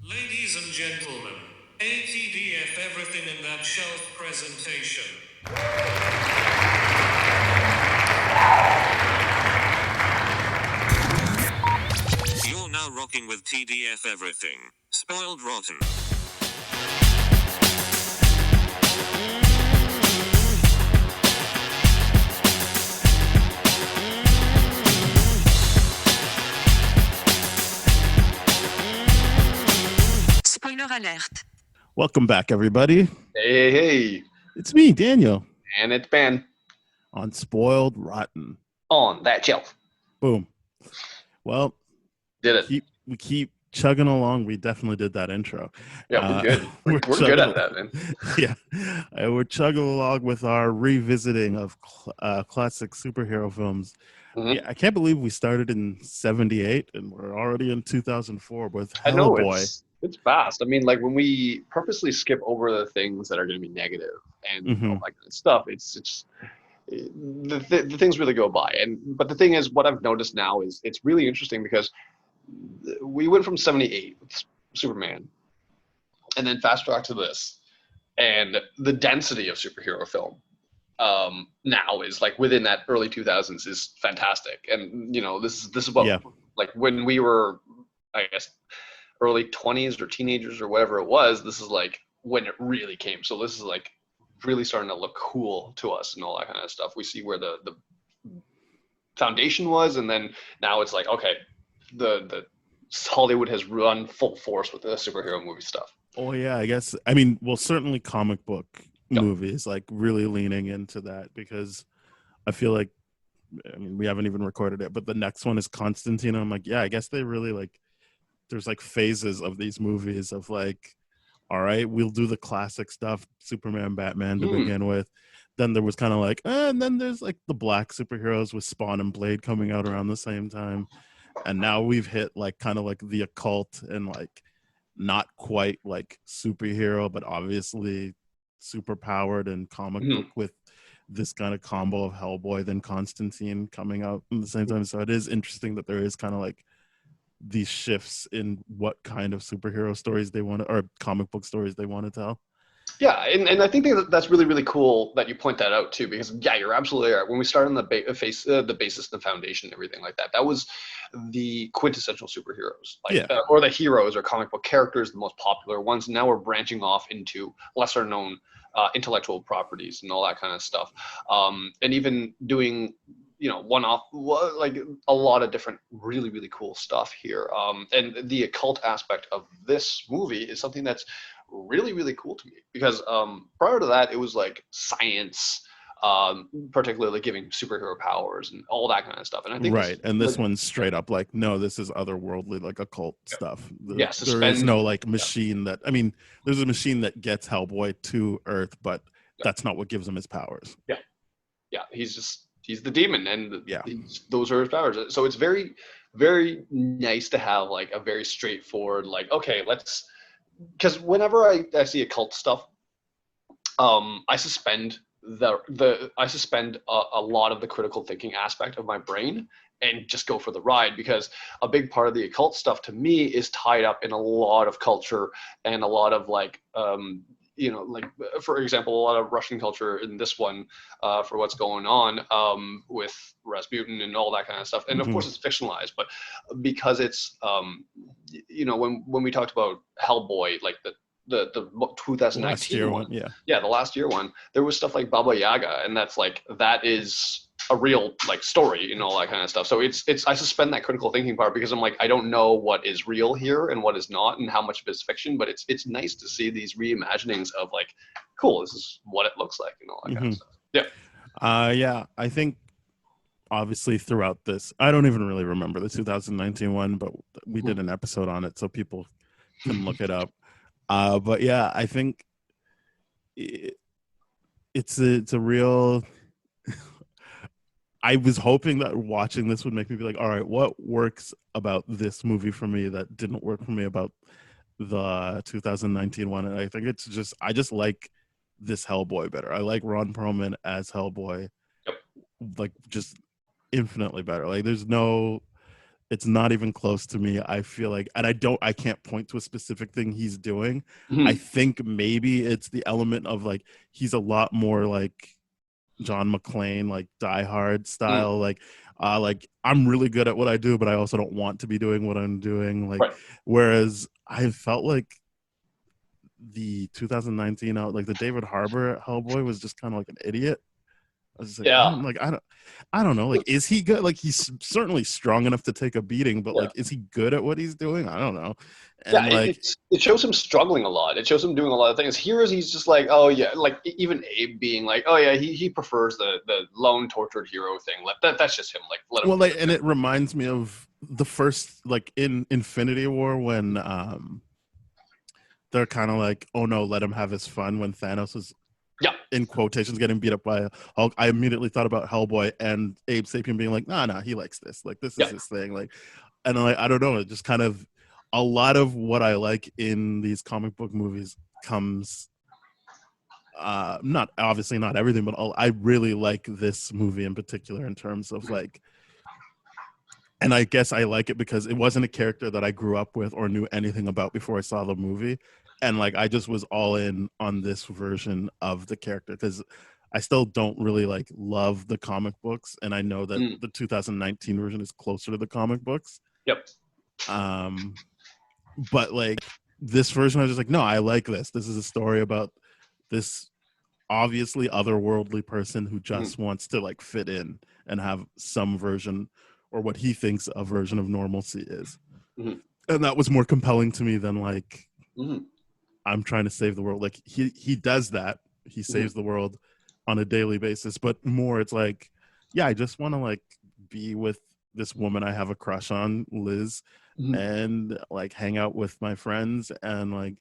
Ladies and gentlemen, ATDF everything in that shelf presentation. You're now rocking with TDF everything. Spoiled rotten. Spoiler alert. Welcome back, everybody. Hey. It's me, Daniel, And it's Ben on Spoiled Rotten. on that shelf. Boom. Well, Did it. we keep chugging along. We definitely did that intro. Yeah, we're good. We're good at that, man. Yeah. We're chugging along with our revisiting of classic superhero films. Mhm. Yeah, I can't believe we started in 78 and we're already in 2004 with I know Hellboy. it's fast. I mean, like when we purposely skip over the things that are going to be negative and all that kind of stuff, it's the things really go by. But the thing is, what I've noticed now is it's really interesting because we went from 78 with Superman, and then fast track to this, and the density of superhero film now is like within that early 2000s is fantastic. And you know, this is what like when we were, I guess, early 20s or teenagers or whatever it was, this is like when it really came. So this is like really starting to look cool to us and all that kind of stuff. We see where the foundation was, and then now it's like, okay, the Hollywood has run full force with the superhero movie stuff. Oh yeah, I guess. I mean, well, certainly comic book movies, like really leaning into that, because I feel like, I mean, we haven't even recorded it, but the next one is Constantine. I'm like, yeah, I guess they really like, there's like phases of these movies of like, all right, we'll do the classic stuff, Superman, Batman to begin with. Then there was kind of like, and then there's like the black superheroes with Spawn and Blade coming out around the same time. And now we've hit like kind of like the occult and like not quite like superhero, but obviously super powered and comic book with this kind of combo of Hellboy then Constantine coming out at the same time. So it is interesting that there is kind of like these shifts in what kind of superhero stories they want to, or comic book stories they want to tell. Yeah, and I think that's really, really cool that you point that out too, because yeah, you're absolutely right. When we started on the basis, the foundation, everything like that, that was the quintessential superheroes, like or the heroes or comic book characters, the most popular ones. Now we're branching off into lesser known intellectual properties and all that kind of stuff, and even doing, you know, one-off, like a lot of different really, really cool stuff here. And the occult aspect of this movie is something that's really, really cool to me, because prior to that, it was like science, particularly giving superhero powers and all that kind of stuff. And I think and this one's straight up like, no, this is otherworldly, like occult stuff. Yeah, there is no like machine that, I mean, there's a machine that gets Hellboy to Earth, but that's not what gives him his powers. Yeah, he's the demon, and those are his powers. So it's very, very nice to have like a very straightforward, like, okay, let's, because whenever I see occult stuff, I suspend a lot of the critical thinking aspect of my brain and just go for the ride, because a big part of the occult stuff to me is tied up in a lot of culture and a lot of like, you know, like for example, a lot of Russian culture in this one, for what's going on with Rasputin and all that kind of stuff. And of course it's fictionalized, but because it's, you know, when we talked about Hellboy, like the 2019 one, the last year one, there was stuff like Baba Yaga, and that's like, that is a real like story and all that kind of stuff. So it's I suspend that critical thinking part, because I'm like, I don't know what is real here and what is not, and how much of it is fiction. But it's nice to see these reimaginings of like, cool, this is what it looks like and all that kind of stuff. Yeah, I think obviously throughout this, I don't even really remember the 2019 one, but we did an episode on it, so people can look it up. But yeah, I think it's a real. I was hoping that watching this would make me be like, all right, what works about this movie for me that didn't work for me about the 2019 one? And I think it's just, I just like this Hellboy better. I like Ron Perlman as Hellboy, like just infinitely better. Like there's no It's not even close to me. I feel like, and I can't point to a specific thing he's doing. I Mhm. think maybe it's the element of like he's a lot more like John McClane, like Die Hard Mm. style. Like I'm really good at what I do, but I also don't want to be doing what I'm doing. Like, Right. whereas I felt like the 2019 out, like the David Harbour Hellboy was just kind of like an idiot. I was just like, Yeah. I don't know. Like, is he good? Like, he's certainly strong enough to take a beating, but Yeah. like, is he good at what he's doing? I don't know. Yeah, And like, it shows him struggling a lot. It shows him doing a lot of things. Here is he's just like, oh yeah, like even Abe being like, oh yeah, he prefers the lone tortured hero thing. Like that's just him. Like let him well, do like, his and thing. it reminds me of the first, like in Infinity War when they're kind of like, oh no, let him have his fun when Thanos is Yeah, in quotations getting beat up by Hulk. I immediately thought about Hellboy and Abe Sapien being like, nah, he likes this. Like, this is yeah. his thing. Like, and like, I don't know. It just kind of a lot of what I like in these comic book movies comes not obviously not everything, but I really like this movie in particular in terms of like, and I guess I like it because it wasn't a character that I grew up with or knew anything about before I saw the movie. And like I just was all in on this version of the character because I still don't really like love the comic books, and I know that Mm. the 2019 version is closer to the comic books. Yep. Um, but like this version, I was just like, no, I like this. This is a story about this obviously otherworldly person who Mhm. just wants to like fit in and have some version or what he thinks a version of normalcy is. Mhm. And that was more compelling to me than like Mhm. I'm trying to save the world. Like he does that. He Mhm. saves the world on a daily basis, but more it's like, yeah, I just want to like be with this woman I have a crush on, Liz, Mhm. and like hang out with my friends and like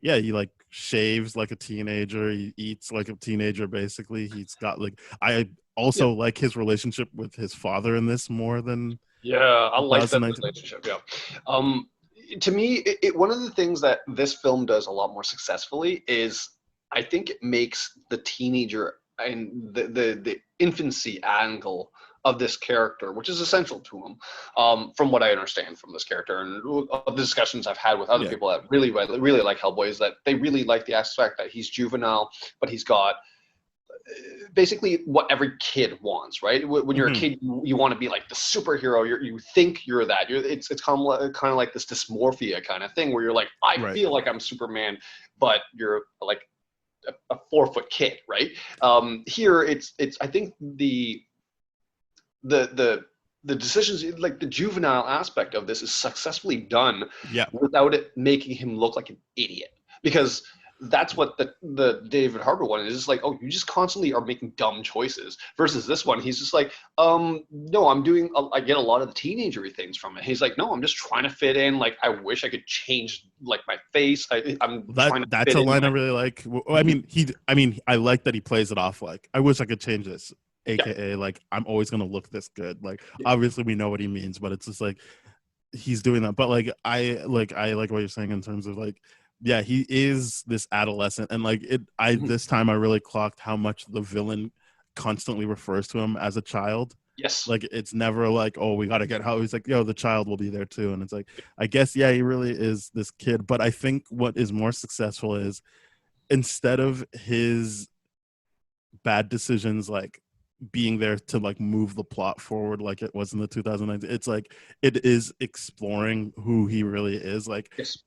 yeah, he like shaves like a teenager, he eats like a teenager basically. He's got like I Yeah. also like his relationship with his father in this more than Yeah, I like that 2019. relationship. Yeah. Um, to me, one of the things that this film does a lot more successfully is I think it makes the teenager and the infancy angle of this character, which is essential to him, from what I understand from this character and the discussions I've had with other Yeah. people that really like Hellboy, is that they really like the aspect that he's juvenile, but he's got basically what every kid wants, right? When you're a Hmm. kid, you want to be like the superhero. You think you're that. It's kind of like this dysmorphia kind of thing where you're like, I Right. feel like I'm Superman, but you're like a 4 foot kid, right? Here, it's I think the the decisions, like the juvenile aspect of this, is successfully done Yeah. without it making him look like an idiot, because that's what the David Harbour one is. It's like, oh, you just constantly are making dumb choices. Versus this one, he's just like, no, I get a lot of the teenagery things from it. He's like, no, I'm just trying to fit in. Like, I wish I could change like my face. I'm trying to That's fit a in. line I really like. Well, I mean I like that he plays it off like I wish I could change this, Yeah, aka like I'm always gonna look this good. Like yeah, obviously we know what he means, but it's just like he's doing that. But like I like what you're saying in terms of like yeah, he is this adolescent and like it I mhm. this time I really clocked how much the villain constantly refers to him as a child. Yes, Like it's never like, oh, we got to get how he's like, yo, the child will be there too. And it's like, I guess, yeah, he really is this kid. But I think what is more successful is instead of his bad decisions, like being there to like move the plot forward, like it was in the 2019, it's like it is exploring who he really is. Like yes,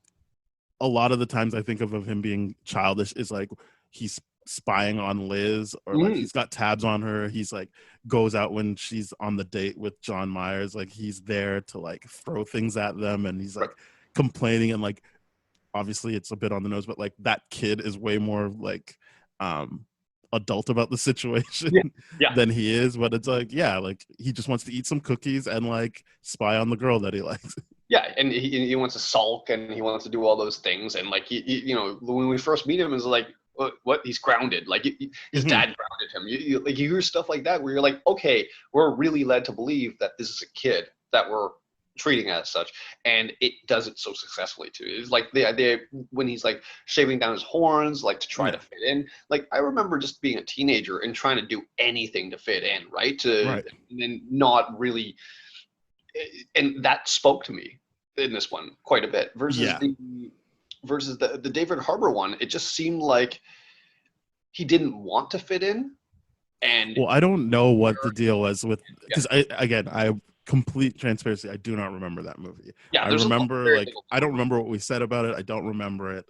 a lot of the times I think of him being childish is like he's spying on Liz or like mm, he's got tabs on her. He's like goes out when she's on the date with John Myers. Like he's there to like throw things at them and he's right, like complaining and like obviously it's a bit on the nose, but like that kid is way more like um adult about the situation yeah, yeah. than he is. But it's like, yeah, like he just wants to eat some cookies and like spy on the girl that he likes. Yeah, and he wants to sulk and he wants to do all those things, and like when we first meet him, is like what he's grounded, like his Hmm. dad grounded him. Like you hear stuff like that where you're like, okay, we're really led to believe that this is a kid that we're treating as such, and it does it so successfully too. It's like the idea when he's like shaving down his horns, like to try Yeah. to fit in. Like I remember just being a teenager and trying to do anything to fit in, right? To Right. and then not really and that spoke to me in this one quite a bit versus Yeah. the David Harbour one. It just seemed like he didn't want to fit in. And Well, I don't know what the deal was with, yeah, because I complete transparency, I do not remember that movie. yeah, I there's remember very like little I don't time. remember what we said about it. I don't remember it.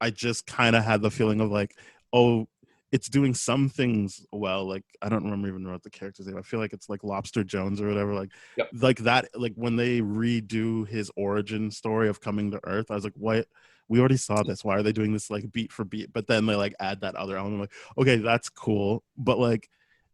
I just kind of had the feeling of like, oh, it's doing some things well. Like I don't remember even what the character's name. I feel like it's like Lobster Jones or whatever. Yep. Like that. Like when they redo his origin story of coming to Earth, I was like, what? We already saw this. Why are they doing this like beat for beat? But then they like add that other element. Like, okay, that's cool. But like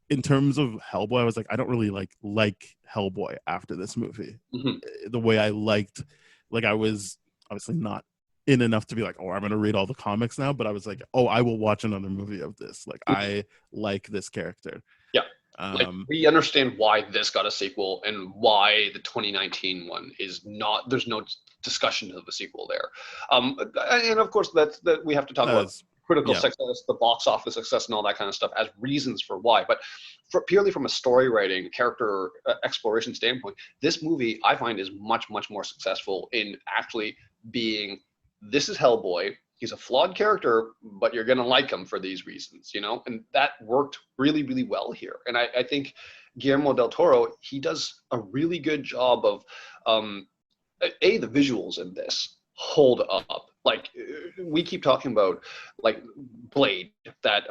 in terms of Hellboy, I was like, I don't really like Hellboy after this movie. Mm-hmm. The way I liked, like I was obviously not in enough to be like, oh, I'm gonna read all the comics now, but I was like, oh, I will watch another movie of this. Like I like this character. Yeah. Like Um, we understand why this got a sequel and why the 2019 one is not. There's no discussion of a sequel there, and of course that we have to talk about critical yeah. success, the box office success, and all that kind of stuff as reasons for why. But purely from a story writing, character exploration standpoint, this movie I find is much more successful in actually being. This is Hellboy. He's a flawed character, but you're gonna like him for these reasons, and that worked really well here. And I think Guillermo del Toro, he does a really good job of the visuals in this hold up. Like we keep talking about like Blade, that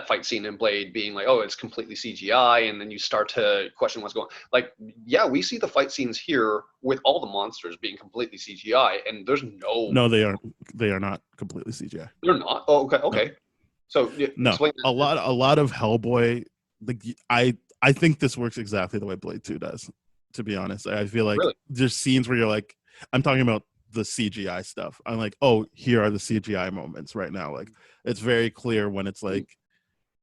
fight scene in Blade being like, oh, it's completely CGI, and then you start to question what's going. Like, yeah, we see the fight scenes here with all the monsters being completely CGI, and there's no, they are not completely CGI. They're not. Oh, okay. No. So No, explain that. a lot of Hellboy. Like I think this works exactly the way Blade 2 does. To be honest, I feel like Really? there's scenes where you're like, I'm talking about the CGI stuff. I'm like, oh, here are the CGI moments right now. Like it's very clear when it's like,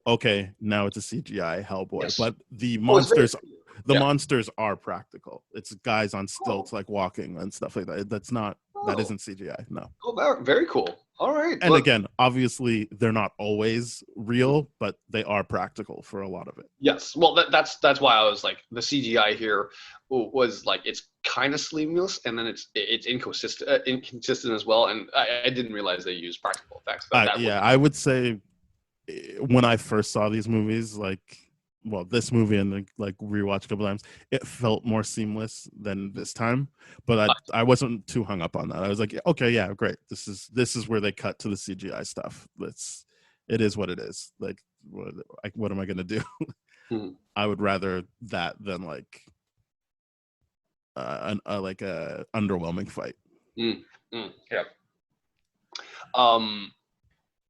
okay, now it's a CGI Hellboy, Yes. but the Oh, it's very monsters, clear. the Yeah. monsters are practical. It's guys on stilts like walking and stuff like that. That's not that Oh. isn't CGI. No. Oh, very cool. All right. And Look, again, obviously they're not always real, but they are practical for a lot of it. yes. Well, that's why I was like the CGI here was like it's kind of seamless, and then it's inconsistent as well. And I didn't realize they used practical effects. Yeah, I would say when I first saw these movies, like, well, this movie and like rewatched a couple times, it felt more seamless than this time. But I wasn't too hung up on that. I was like, okay, yeah, great. This is where they cut to the CGI stuff. It is what it is. Like, what am I gonna do? I would rather that than like like a underwhelming fight. Yeah.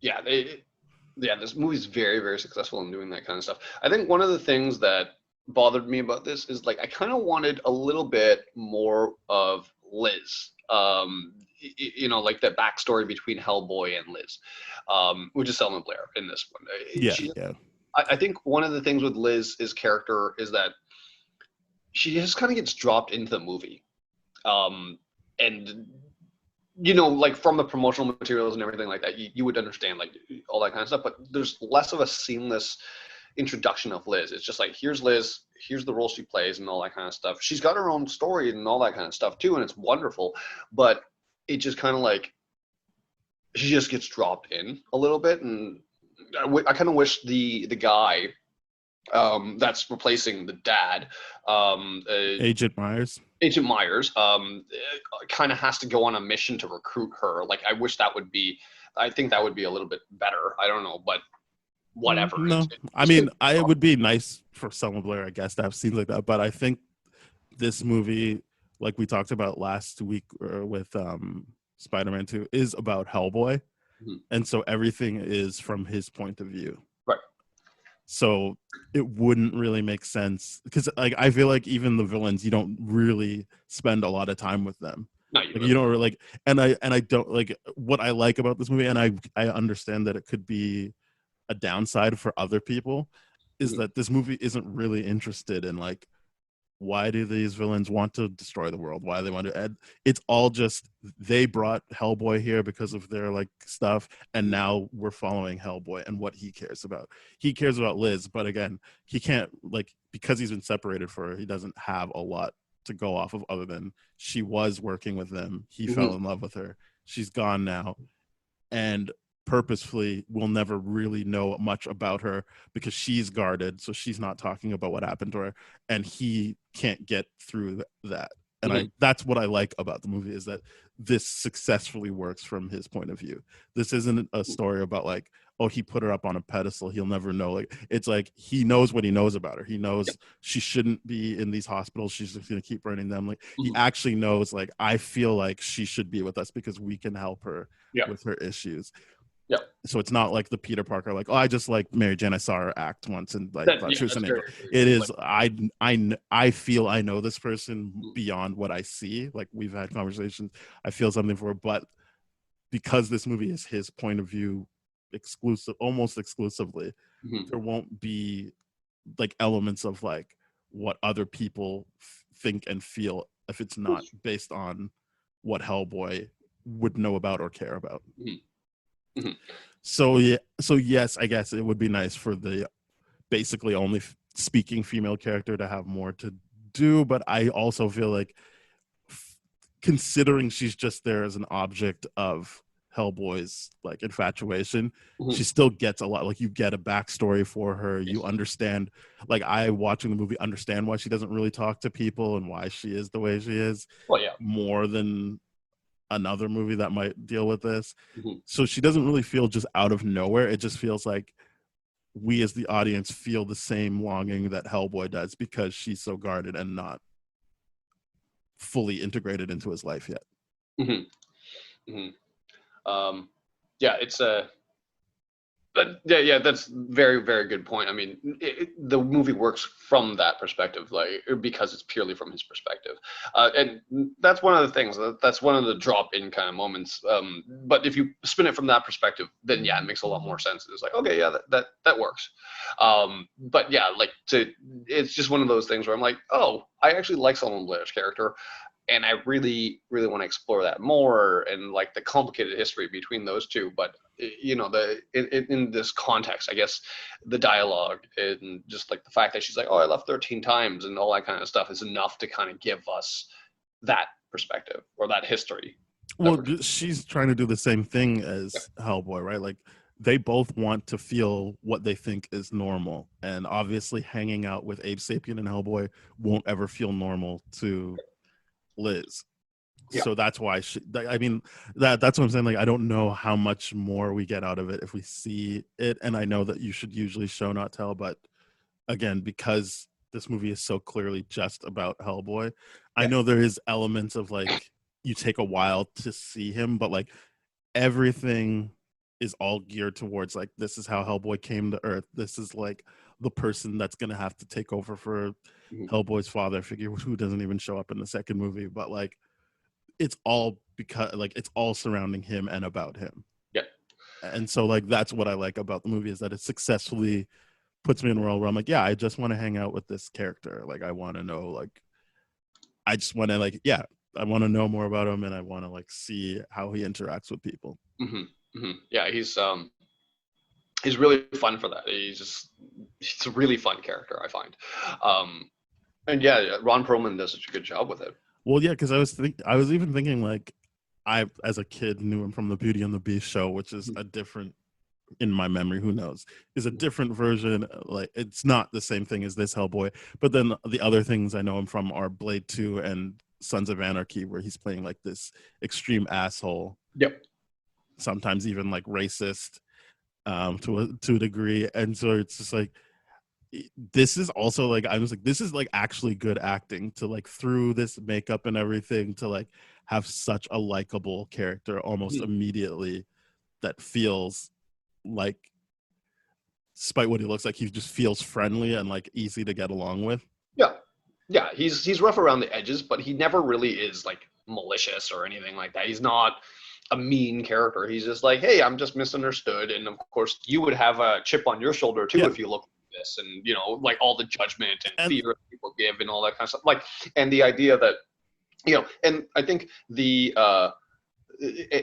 Yeah. This movie's very successful in doing that kind of stuff. I think one of the things that bothered me about this is like I kind of wanted a little bit more of Liz. Like the backstory between Hellboy and Liz, which is Selma Blair in this one. Yeah. I think one of the things with Liz's character is that she just kind of gets dropped into the movie, and like from the promotional materials and everything like that, you would understand like all that kind of stuff. But there's less of a seamless introduction of Liz. It's just like, here's Liz, here's the role she plays, and all that kind of stuff. She's got her own story and all that kind of stuff too, and it's wonderful. But it just kind of like she just gets dropped in a little bit, and I kind of wish the guy that's replacing the dad, Agent Myers. Agent Myers, kind of has to go on a mission to recruit her. Like, I wish that would be. I think that would be a little bit better. I don't know, but whatever. No, I mean, it would be nice for Selma Blair, I guess, to have scenes like that. But I think this movie, like we talked about last week with Spider-Man 2, is about Hellboy, and so everything is from his point of view. Right. So it wouldn't really make sense because, like, I feel like even the villains, you don't really spend a lot of time with them. No, you don't really like, and I don't like what I like about this movie, and I understand that it could be a downside for other people, is that this movie isn't really interested in like, why do these villains want to destroy the world? Why do they want to add? It's all just they brought Hellboy here because of their like stuff, and now we're following Hellboy and what he cares about. He cares about Liz, but again, he can't, like, because he's been separated for her, he doesn't have a lot to go off of other than she was working with them. He Mhm. fell in love with her. She's gone now. And purposefully, we'll never really know much about her because she's guarded. So she's not talking about what happened to her. And he can't get through that. And Mhm. that's what I like about the movie, is that this successfully works from his point of view. This isn't a story about like, oh, he put her up on a pedestal, he'll never know. Like, it's like he knows what he knows about her. He knows she shouldn't be in these hospitals. She's just gonna keep running them. Like, he Mhm. actually knows, like, I feel like she should be with us because we can help her Yeah. with her issues. Yeah. So it's not like the Peter Parker, like, oh, I just like Mary Jane. I saw her act once and like thought she was That's an very, angel. very It good. is, I feel I know this person beyond what I see. Like, we've had conversations. I feel something for her, but because this movie is his point of view almost exclusively, Mhm. there won't be like elements of like what other people think and feel if it's not based on what Hellboy would know about or care about. Mhm. Mhm. So yeah, so yes, I guess it would be nice for the basically only speaking female character to have more to do, but I also feel like considering she's just there as an object of Hellboy's like infatuation, Mhm. she still gets a lot. Like, you get a backstory for her. You understand, like, I watching the movie understand why she doesn't really talk to people and why she is the way she is, Well, yeah. more than another movie that might deal with this. Mhm. So she doesn't really feel just out of nowhere. It just feels like we as the audience feel the same longing that Hellboy does because she's so guarded and not fully integrated into his life yet. Mhm. Mhm. Yeah, it's a. But yeah, that's very, very good point. I mean, the movie works from that perspective, like, because it's purely from his perspective, and that's one of the things. That's one of the drop-in kind of moments. But if you spin it from that perspective, then yeah, it makes a lot more sense. It's like, okay, yeah, that works. But yeah, like, it's just one of those things where I'm like, oh, I actually like Solomon Blair's character, and I really, really want to explore that more, and like the complicated history between those two. But in this context, I guess the dialogue and just like the fact that she's like, oh, I left 13 times and all that kind of stuff is enough to kind of give us that perspective or that history. Well, she's trying to do the same thing Yeah. as Hellboy, right? Like, they both want to feel what they think is normal, and obviously hanging out with Abe Sapien and Hellboy won't ever feel normal to Liz. Yeah. So that's why I mean, that's what I'm saying. Like, I don't know how much more we get out of it if we see it, and I know that you should usually show not tell, but again, because this movie is so clearly just about Hellboy, I Yeah. know there is elements of like, you take a while to see him, but like, everything is all geared towards like, this is how Hellboy came to Earth. This is like the person that's gonna have to take over for Mhm. Hellboy's father figure, who doesn't even show up in the second movie, but like, it's all because like, it's all surrounding him and about him. Yeah. And so like, that's what I like about the movie, is that it successfully puts me in a world where I'm like, yeah, I just want to hang out with this character. Like, I want to know, like, I just want to like, yeah, I want to know more about him, and I want to like see how he interacts with people. Hmm. Hmm. Yeah, he's really fun for that. He's a really fun character, I find. And yeah, Ron Perlman does such a good job with it. Well, yeah, because I was even thinking like, I as a kid knew him from the Beauty and the Beast show, which is a different, in my memory, who knows, is a different version. Like, it's not the same thing as this Hellboy, but then the other things I know him from are Blade 2 and Sons of Anarchy, where he's playing like this extreme asshole, Yep. sometimes even like racist, to a degree. And so it's just like, this is also like, I was like, this is like actually good acting to like, through this makeup and everything, to like have such a likable character almost Mhm. immediately, that feels like, despite what he looks like, he just feels friendly and like easy to get along with. Yeah. Yeah, he's rough around the edges, but he never really is like malicious or anything like that. He's not a mean character. He's just like, hey, I'm just misunderstood, and of course, you would have a chip on your shoulder too if you look like this, and like all the judgment and fear that people give and all that kind of stuff. Like, and the idea that and I think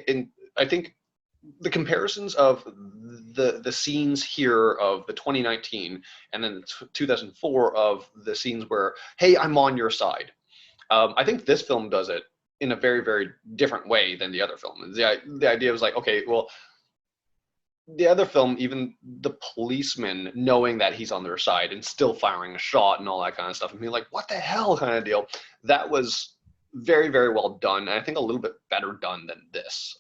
and I think the comparisons of the scenes here of the 2019 and then 2004 of the scenes where, hey, I'm on your side, I think this film does it in a very, very different way than the other film. The idea was like, okay, well, the other film, even the policeman knowing that he's on their side and still firing a shot and all that kind of stuff, and being like, what the hell kind of deal. That was very, very well done. And I think a little bit better done than this.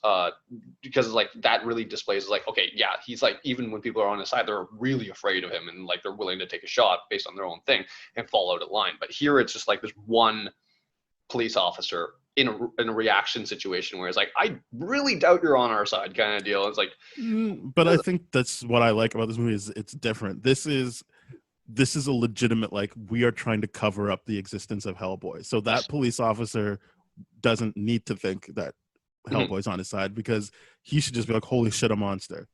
Because like that really displays like, okay, yeah, he's like, even when people are on his side, they're really afraid of him and like they're willing to take a shot based on their own thing and fall out of line. But here it's just like this one police officer in a reaction situation where it's like, I really doubt you're on our side kind of deal. It's like, but I think that's what I like about this movie is it's different. This is a legitimate, like, we are trying to cover up the existence of Hellboy. So that police officer doesn't need to think that Hellboy's on his side, because he should just be like, holy shit, a monster.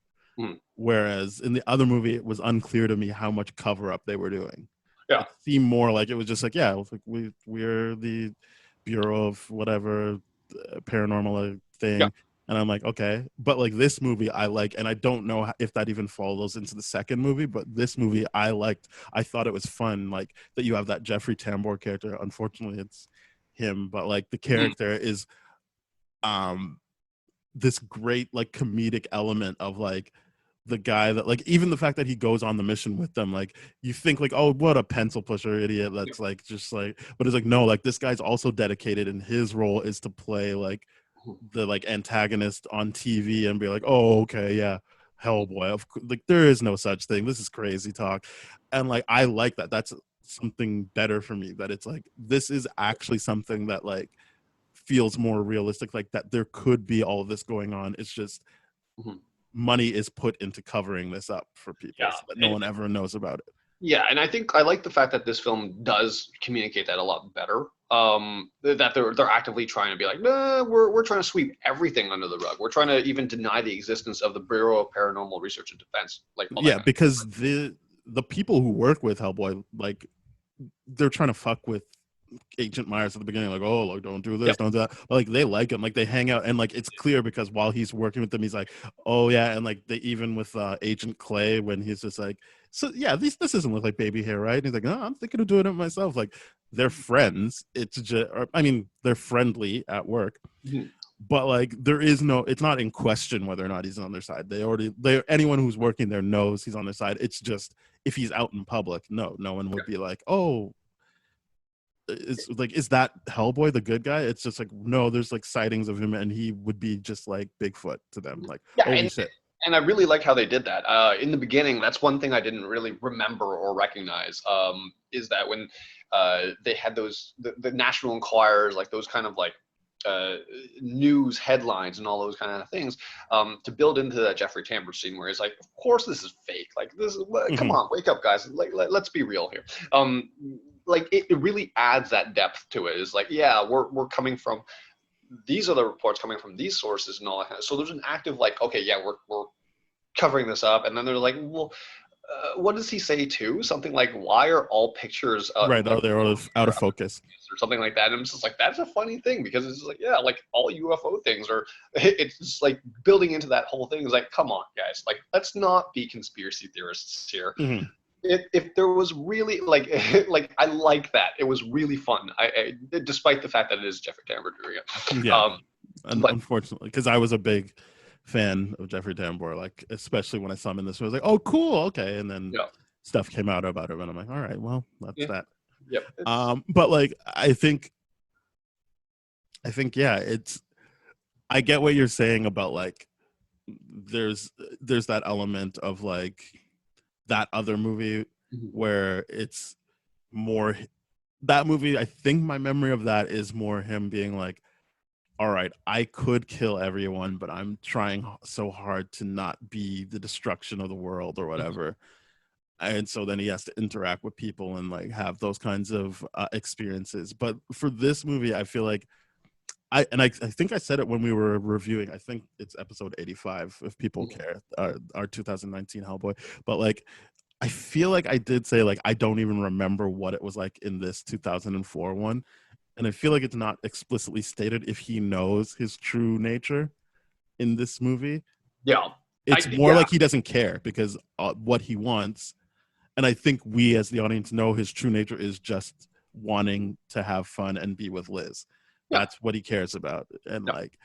Whereas in the other movie, it was unclear to me how much cover up they were doing. Yeah. It seemed more like it was just like, yeah, like we're the Bureau of whatever paranormal thing. Yeah. And I'm like, okay. But like this movie I like, and I don't know if that even follows into the second movie, but this movie I liked. I thought it was fun, like that you have that Jeffrey Tambor character. Unfortunately, it's him, but like the character is this great like comedic element of like the guy that like, even the fact that he goes on the mission with them, like you think like, oh, what a pencil pusher idiot that's like just like, but it's like, no, like this guy's also dedicated and his role is to play like the like antagonist on TV and be like, oh, okay, yeah, Hellboy, like there is no such thing, this is crazy talk. And like I like that. That's something better for me, that it's like this is actually something that like feels more realistic, like that there could be all of this going on. It's just money is put into covering this up for people, so that no one ever knows about it. Yeah, and I think I like the fact that this film does communicate that a lot better. That they're actively trying to be like, nah, we're trying to sweep everything under the rug. We're trying to even deny the existence of the Bureau of Paranormal Research and Defense. Like, yeah, because the people who work with Hellboy, like they're trying to fuck with Agent Myers at the beginning, like, oh, like don't do this, don't do that. But like they like him, like they hang out, and like it's clear because while he's working with them, he's like, oh yeah, and like they even with Agent Clay when he's just like, so yeah, this doesn't look like baby hair, right? And he's like, no, I'm thinking of doing it myself. Like they're friends. It's just, I mean, they're friendly at work, but like there is no, it's not in question whether or not he's on their side. Anyone who's working there knows he's on their side. It's just if he's out in public, no one would be like, oh. It's like, is that Hellboy the good guy? It's just like, no, there's like sightings of him and he would be just like Bigfoot to them, like, holy shit. And I really like how they did that. In the beginning, that's one thing I didn't really remember or recognize, is that when they had those the National Enquirers, like those kind of like news headlines and all those kind of things, to build into that Jeffrey Tambor scene where it's like, of course this is fake, like this is, come on, wake up guys, like let's be real here. Like it really adds that depth to it. It's like, yeah, we're coming from, these are the reports coming from these sources and all that kind of, so there's an active like, okay, yeah, we're covering this up. And then they're like, well, what does he say too? Something like, why are all pictures right, are they out of focus or something like that? And I'm just like, that's a funny thing, because it's just like, yeah, like all UFO things are, it's just like building into that whole thing. Is like, come on guys, like let's not be conspiracy theorists here. If there was really like like I like that, it was really fun. I despite the fact that it is Jeffrey Tambor doing it. Yeah, unfortunately, because I was a big fan of Jeffrey Tambor, like especially when I saw him in this, I was like, oh cool, okay, and then stuff came out about him, and I'm like, all right, well, that's that. Yep. But like I think yeah, it's, I get what you're saying about like there's that element of like that other movie where it's more, that movie, I think my memory of that is more him being like, all right, I could kill everyone, but I'm trying so hard to not be the destruction of the world or whatever. And so then he has to interact with people and like have those kinds of experiences. But for this movie, I feel like I think I said it when we were reviewing, I think it's episode 85, if people care, our 2019 Hellboy. But like, I feel like I did say like, I don't even remember what it was like in this 2004 one. And I feel like it's not explicitly stated if he knows his true nature in this movie. Yeah. It's more like he doesn't care because what he wants. And I think we as the audience know his true nature is just wanting to have fun and be with Liz. Yeah. That's what he cares about. And Yeah. like,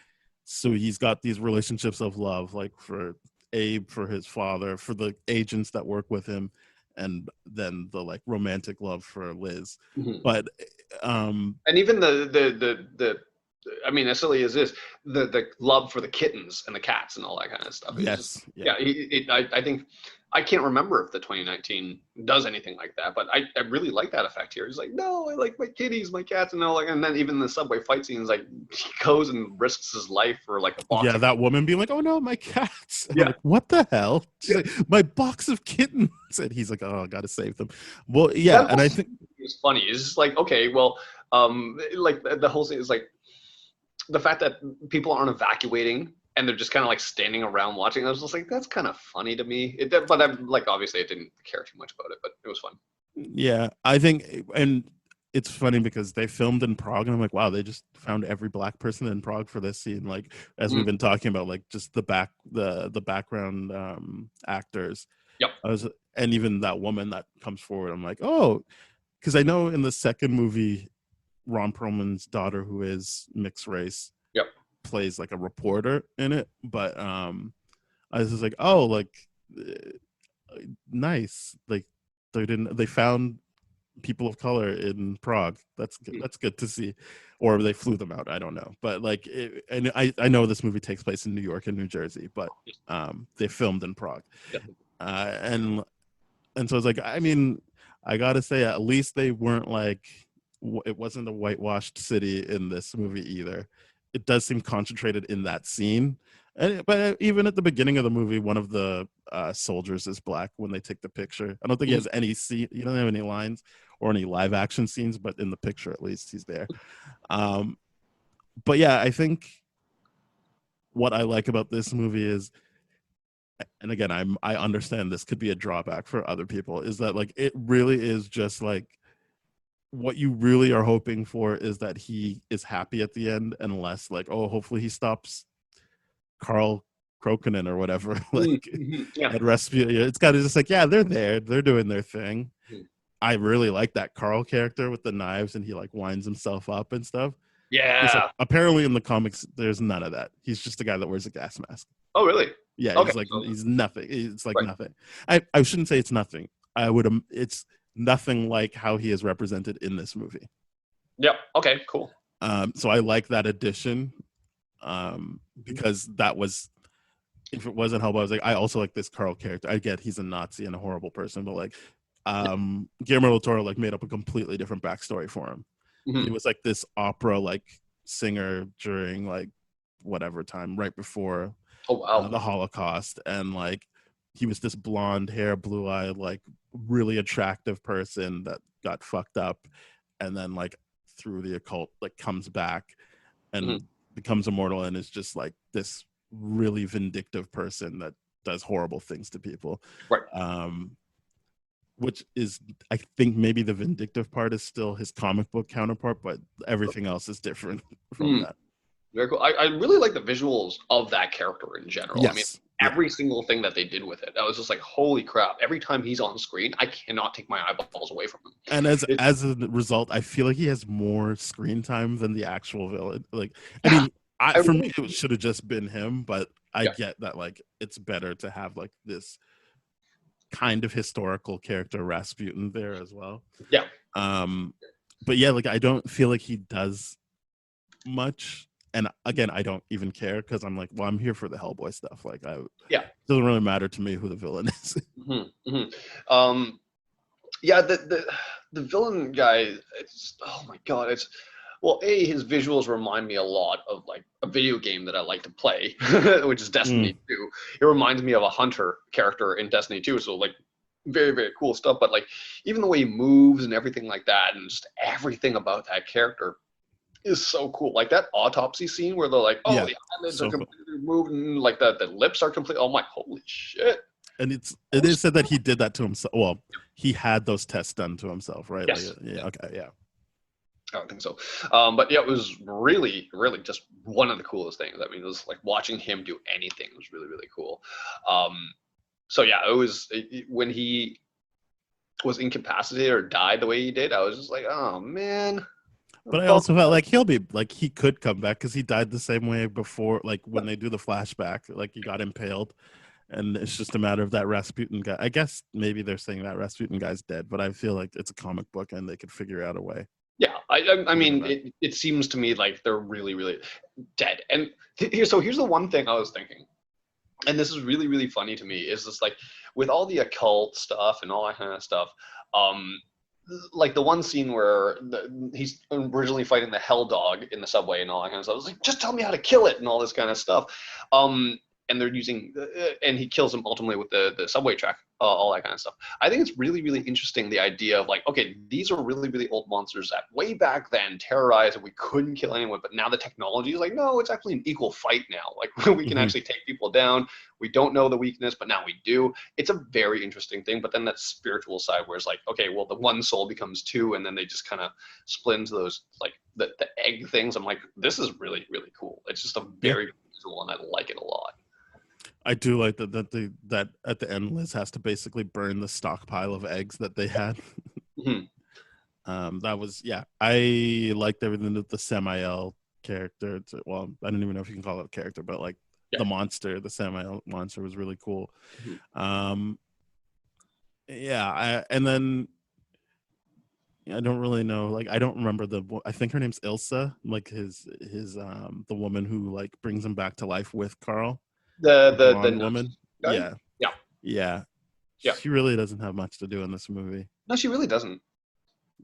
so he's got these relationships of love, like for Abe, for his father, for the agents that work with him, and then the like romantic love for Liz. Mhm. But And even the I mean, as silly as this, the love for the kittens and the cats and all that kind of stuff. It's just, yes, yeah. I think I can't remember if the 2019 does anything like that, but I really like that effect here. He's like, no, I like my kitties, my cats, and all like, and then even the subway fight scenes, like he goes and risks his life for like a box. Yeah, that woman being like, "Oh no, my cats!" And Yeah. I'm like, what the hell? She's Yeah. like, "My box of kittens," and he's like, "Oh, I gotta save them." Well, yeah, That and I whole think scene is funny. It's just like, okay, well, like the whole thing is like the fact that people aren't evacuating and they're just kind of like standing around watching. I was just like, that's kind of funny to me. But I'm like, obviously, I didn't care too much about it, but it was fun. yeah, I think, and it's funny because they filmed in Prague, and I'm like, wow, they just found every black person in Prague for this scene. Like, as we've been talking about, like just the background actors. Yep. And even that woman that comes forward, I'm like, oh, because I know in the second movie, Ron Perlman's daughter, who is mixed race, Yep. plays like a reporter in it. But I was just like, oh, like nice. Like they found people of color in Prague. That's good. That's good to see. Or they flew them out. I don't know. But like, and I know this movie takes place in New York and New Jersey, but they filmed in Prague. Yep. And so it's like, I mean, I gotta say, at least they weren't like, it wasn't a whitewashed city in this movie either. It does seem concentrated in that scene. But even at the beginning of the movie, one of the soldiers is black when they take the picture. I don't think he has any scene. He doesn't have any lines or any live action scenes, but in the picture, at least, he's there. But yeah, I think what I like about this movie is, and again, I understand this could be a drawback for other people, is that like it really is just like what you really are hoping for is that he is happy at the end, and less like, oh, hopefully he stops Carl Krokinen or whatever. Like at Rescue, it's got to just like, yeah, they're there, they're doing their thing. I really like that Carl character with the knives, and he like winds himself up and stuff. Yeah. Like, apparently in the comics, there's none of that. He's just a guy that wears a gas mask. Oh, really? Yeah, Okay. he's like, he's nothing. It's like nothing. I shouldn't say it's nothing. It's nothing like how he is represented in this movie. Yep. Okay, cool. So I like that addition, because that was, if it wasn't Hellboy, I was like, I also like this Carl character. I get he's a Nazi and a horrible person, but like, Guillermo del Toro like made up a completely different backstory for him. He was like this opera like singer during like whatever time right before the Holocaust, and like he was this blonde hair, blue-eyed, like really attractive person that got fucked up, and then like through the occult like comes back and becomes immortal, and is just like this really vindictive person that does horrible things to people. Which is, I think maybe the vindictive part is still his comic book counterpart, but everything else is different from that. Very cool. I really like the visuals of that character in general. Yes. I mean, every single thing that they did with it, I was just like, holy crap. Every time he's on screen, I cannot take my eyeballs away from him. And as a result, I feel like he has more screen time than the actual villain. Like, I mean, for me, it should have just been him, but I get that like it's better to have like this kind of historical character Rasputin there as well. Yeah. But yeah, like I don't feel like he does much. And again, I don't even care because I'm like, well, I'm here for the Hellboy stuff. Like, it doesn't really matter to me who the villain is. Yeah, the villain guy. It's, oh my god, it's, well, his visuals remind me a lot of like a video game that I like to play, which is Destiny 2. It reminds me of a hunter character in Destiny 2. So like very, very cool stuff. But like even the way he moves and everything like that, and just everything about that character is so cool. Like that autopsy scene where they're like, the eyelids are completely removed, and like the lips are complete. Oh my, holy shit. And it is said that he did that to himself. Well, he had those tests done to himself, right? Yes. Like, yeah. Okay. Yeah. I don't think so. But yeah, it was really, really just one of the coolest things. I mean, it was like watching him do anything was really, really cool. So yeah, it was when he was incapacitated or died the way he did, I was just like, oh man. But I also felt like he could come back because he died the same way before, like when they do the flashback, like he got impaled, and it's just a matter of that Rasputin guy. I guess maybe they're saying that Rasputin guy's dead, but I feel like it's a comic book and they could figure out a way. Yeah, I mean, it seems to me like they're really, really dead. And here's the one thing I was thinking, and this is really, really funny to me, is just like with all the occult stuff and all that kind of stuff, like the one scene where he's originally fighting the hell dog in the subway and all that kind of stuff. I was like, just tell me how to kill it and all this kind of stuff. And they're using, and he kills him ultimately with the subway track, all that kind of stuff. I think it's really, really interesting, the idea of like, okay, these are really, really old monsters that way back then terrorized and we couldn't kill anyone, but now the technology is like, no, it's actually an equal fight now. Like we can actually take people down. We don't know the weakness, but now we do. It's a very interesting thing. But then that spiritual side where it's like, okay, well, the one soul becomes two, and then they just kind of split into those, like the egg things. I'm like, this is really, really cool. It's just a very visual, and I like it a lot. I do like that at the end Liz has to basically burn the stockpile of eggs that they had. That was, I liked everything that the Samael character, well, I don't even know if you can call it a character, but like the monster, the Samael monster was really cool. And then I don't really know, like I don't remember I think her name's Ilsa, like his the woman who like brings him back to life with Carl. The woman. Yeah. She really doesn't have much to do in this movie. No, she really doesn't.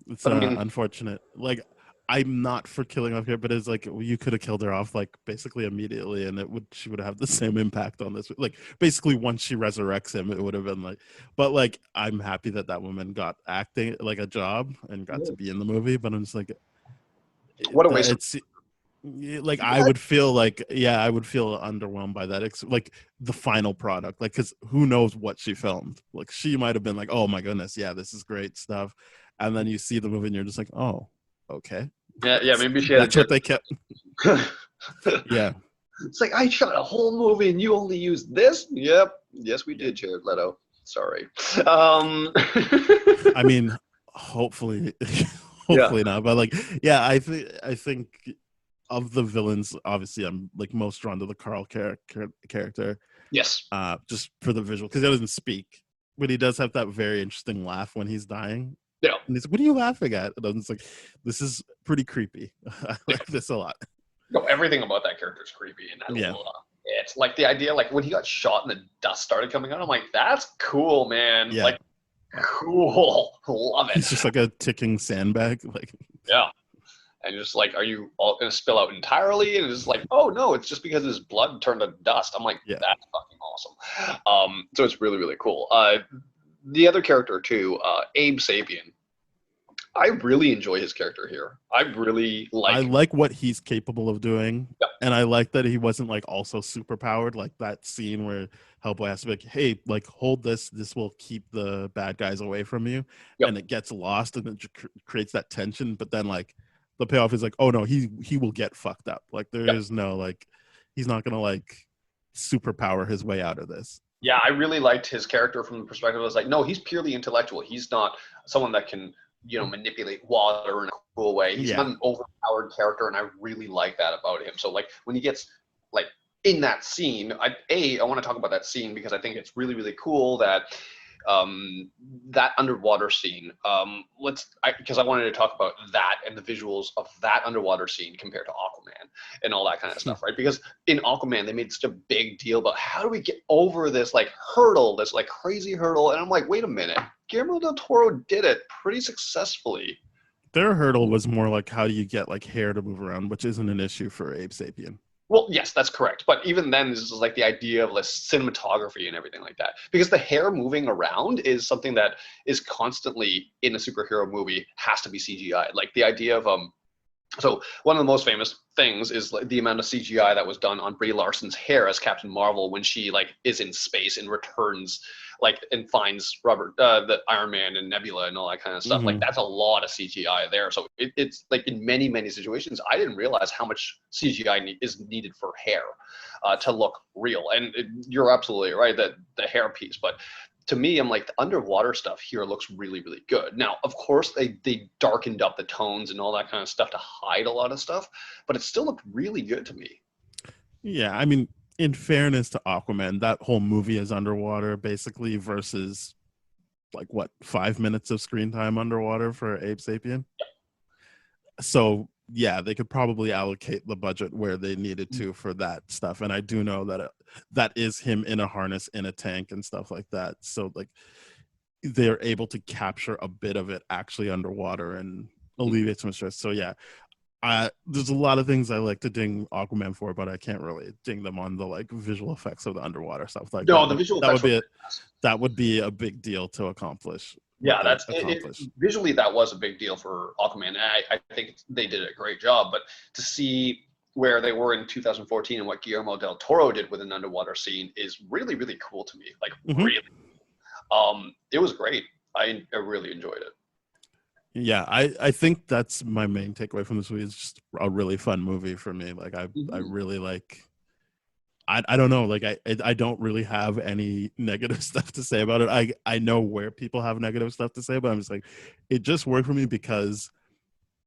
It's unfortunate. Like, I'm not for killing off here, but it's like you could have killed her off like basically immediately, and she would have the same impact on this. Like basically, once she resurrects him, it would have been like. But like, I'm happy that woman got acting like a job and got to be in the movie. But I'm just like, what a waste. Like I would feel underwhelmed by that. Like the final product, like because who knows what she filmed? Like she might have been like, oh my goodness, yeah, this is great stuff, and then you see the movie and you're just like, oh, okay, yeah, maybe she had. That's what they kept. Yeah, it's like I shot a whole movie and you only used this. Yep, yes, we did, Jared Leto. Sorry. I mean, hopefully not, but like, yeah, I think. Of the villains, obviously, I'm like most drawn to the Carl character. Yes. Just for the visual, because he doesn't speak, but he does have that very interesting laugh when he's dying. Yeah. And he's like, "What are you laughing at?" And I'm just like, "This is pretty creepy. I like this a lot." No, everything about that character is creepy, and it's like the idea, like when he got shot and the dust started coming out. I'm like, that's cool, man. Yeah. Like, cool. Love it. He's just like a ticking sandbag. Like, yeah. And just like, are you all going to spill out entirely? And it's like, oh no, it's just because his blood turned to dust. I'm like, that's fucking awesome. So it's really, really cool. The other character too, Abe Sapien. I really enjoy his character here. I like what he's capable of doing. Yep. And I like that he wasn't like also super powered, like that scene where Hellboy has to be like, hey, like hold this will keep the bad guys away from you. Yep. And it gets lost and it creates that tension. But then like the payoff is like, oh no, he will get fucked up. Like there is no like, he's not gonna like superpower his way out of this. Yeah, I really liked his character from the perspective. I was like, no, he's purely intellectual. He's not someone that can, manipulate water in a cool way. He's not an overpowered character, and I really like that about him. So like when he gets like in that scene, I want to talk about that scene because I think it's really, really cool that that underwater scene, because I wanted to talk about that and the visuals of that underwater scene compared to Aquaman and all that kind of stuff, right? Because in Aquaman, they made such a big deal about how do we get over this like hurdle, this like crazy hurdle, and I'm like, wait a minute, Guillermo del Toro did it pretty successfully. Their hurdle was more like how do you get like hair to move around, which isn't an issue for Abe Sapien. Well, yes, that's correct. But even then, this is like the idea of like cinematography and everything like that. Because the hair moving around is something that is constantly in a superhero movie has to be CGI. Like the idea of so one of the most famous things is like the amount of CGI that was done on Brie Larson's hair as Captain Marvel when she like is in space and returns like and finds the Iron Man and Nebula and all that kind of stuff. Like that's a lot of CGI there. So it's like in many, many situations, I didn't realize how much CGI is needed for hair to look real. And you're absolutely right that the hair piece, but to me, I'm like, the underwater stuff here looks really, really good. Now, of course, they darkened up the tones and all that kind of stuff to hide a lot of stuff, but it still looked really good to me. Yeah, I mean, in fairness to Aquaman, that whole movie is underwater basically versus like what 5 minutes of screen time underwater for Abe Sapien. So yeah, they could probably allocate the budget where they needed to for that stuff. And I do know that that is him in a harness in a tank and stuff like that. So like they're able to capture a bit of it actually underwater and alleviate some stress. So yeah, there's a lot of things I like to ding Aquaman for, but I can't really ding them on the like visual effects of the underwater stuff. Like no, the visual effects that would be a big deal to accomplish. Yeah, visually that was a big deal for Aquaman. And I think they did a great job. But to see where they were in 2014 and what Guillermo del Toro did with an underwater scene is really, really cool to me. Like really, it was great. I really enjoyed it. Yeah, I think that's my main takeaway from this movie. It's just a really fun movie for me. Like I really like. I don't know. Like I don't really have any negative stuff to say about it. I know where people have negative stuff to say, but I'm just like, it just worked for me because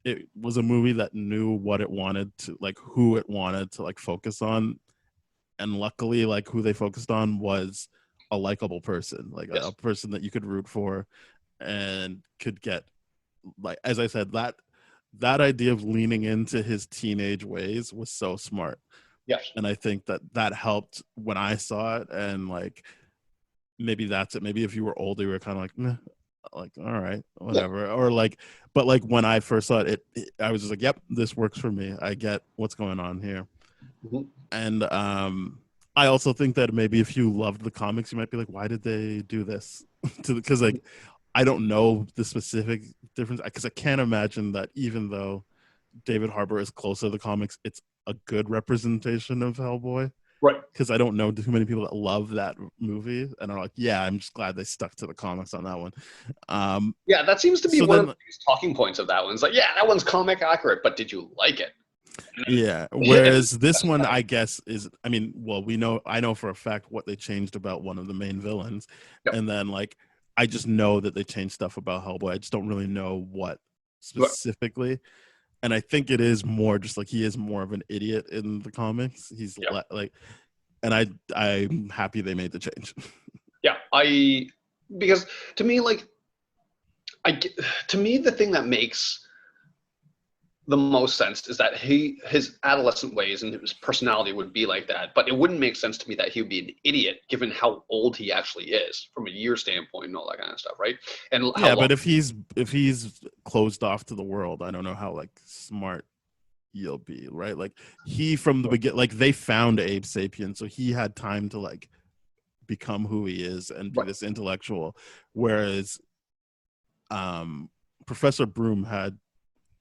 it was a movie that knew what it wanted to, like who it wanted to like focus on, and luckily, like who they focused on was a likable person, like a person that you could root for, and could get, like as I said, that idea of leaning into his teenage ways was so smart. Yes. And I think that helped when I saw it. And like, maybe that's it. Maybe if you were older, you were kind of like, meh, like, all right, whatever. Yeah. Or like, but like when I first saw it, I was just like, yep, this works for me. I get what's going on here. And I also think that maybe if you loved the comics, you might be like, why did they do this? Because like, I don't know the specific difference, because I can't imagine that even though David Harbour is close to the comics, it's a good representation of Hellboy. Right. Because I don't know too many people that love that movie and are like, yeah, I'm just glad they stuck to the comics on that one. Yeah, that seems to be one of the biggest talking points of that one. It's like, yeah, that one's comic accurate, but did you like it? Yeah. Whereas this one, I guess, is, I mean, well, I know for a fact what they changed about one of the main villains. Yep. And then like, I just know that they changed stuff about Hellboy. I just don't really know what specifically. Right. And I think it is more just like he is more of an idiot in the comics. He's like, and I'm happy they made the change. Yeah, because to me, like, to me, the thing that makes the most sense is that his adolescent ways and his personality would be like that, but it wouldn't make sense to me that he would be an idiot given how old he actually is from a year standpoint and all that kind of stuff, right? And but if he's closed off to the world, I don't know how like smart he'll be, right? Like he from the beginning, like they found Abe Sapien, so he had time to like become who he is and be this intellectual, whereas Professor Broom had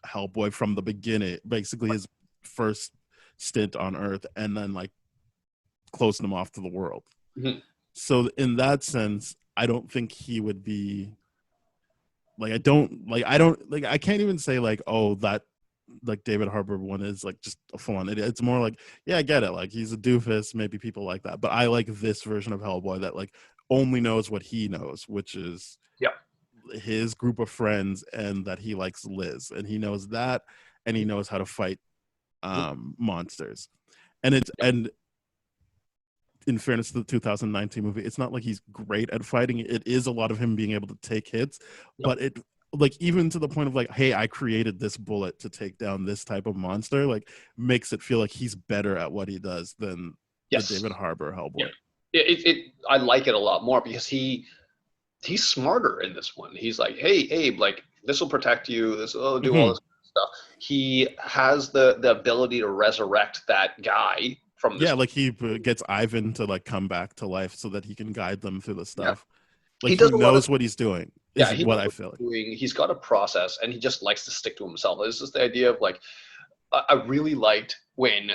Hellboy from the beginning, basically his first stint on Earth, and then like closed him off to the world. So in that sense, I don't think he would be like, I can't even say like, oh, that like David Harbour one is like just a full-on idiot. It's more like, yeah, I get it, like he's a doofus, maybe people like that, but I like this version of Hellboy that like only knows what he knows, which is his group of friends, and that he likes Liz, and he knows that, and he knows how to fight monsters. And and in fairness to the 2019 movie, it's not like he's great at fighting. It is a lot of him being able to take hits, but it like even to the point of like, hey, I created this bullet to take down this type of monster, like makes it feel like he's better at what he does than the David Harbour Hellboy. I like it a lot more because he's smarter in this one. He's like, hey, Abe, like this will protect you. This will do all this stuff. He has the ability to resurrect that guy from this. Yeah, like he gets Ivan to like come back to life so that he can guide them through the stuff. Yeah. Like he knows what he's doing. Yeah, I feel like. He's got a process, and he just likes to stick to himself. It's just the idea of like, I really liked when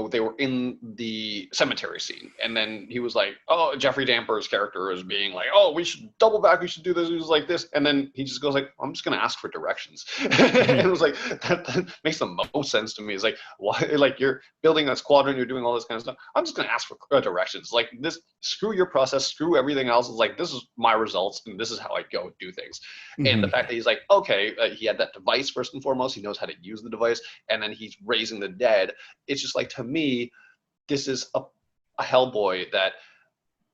they were in the cemetery scene, and then he was like, oh, Jeffrey Damper's character is being like, oh, we should double back, we should do this. He was like this, and then he just goes like, I'm just gonna ask for directions. And it was like that makes the most sense to me. It's like, why? Like, you're building a squadron, you're doing all this kind of stuff. I'm just gonna ask for directions. Like, this, screw your process, screw everything else. It's like, this is my results, and this is how I go do things. And the fact that he's like, okay, he had that device first and foremost, he knows how to use the device, and then he's raising the dead. It's just like, to me, this is a Hellboy that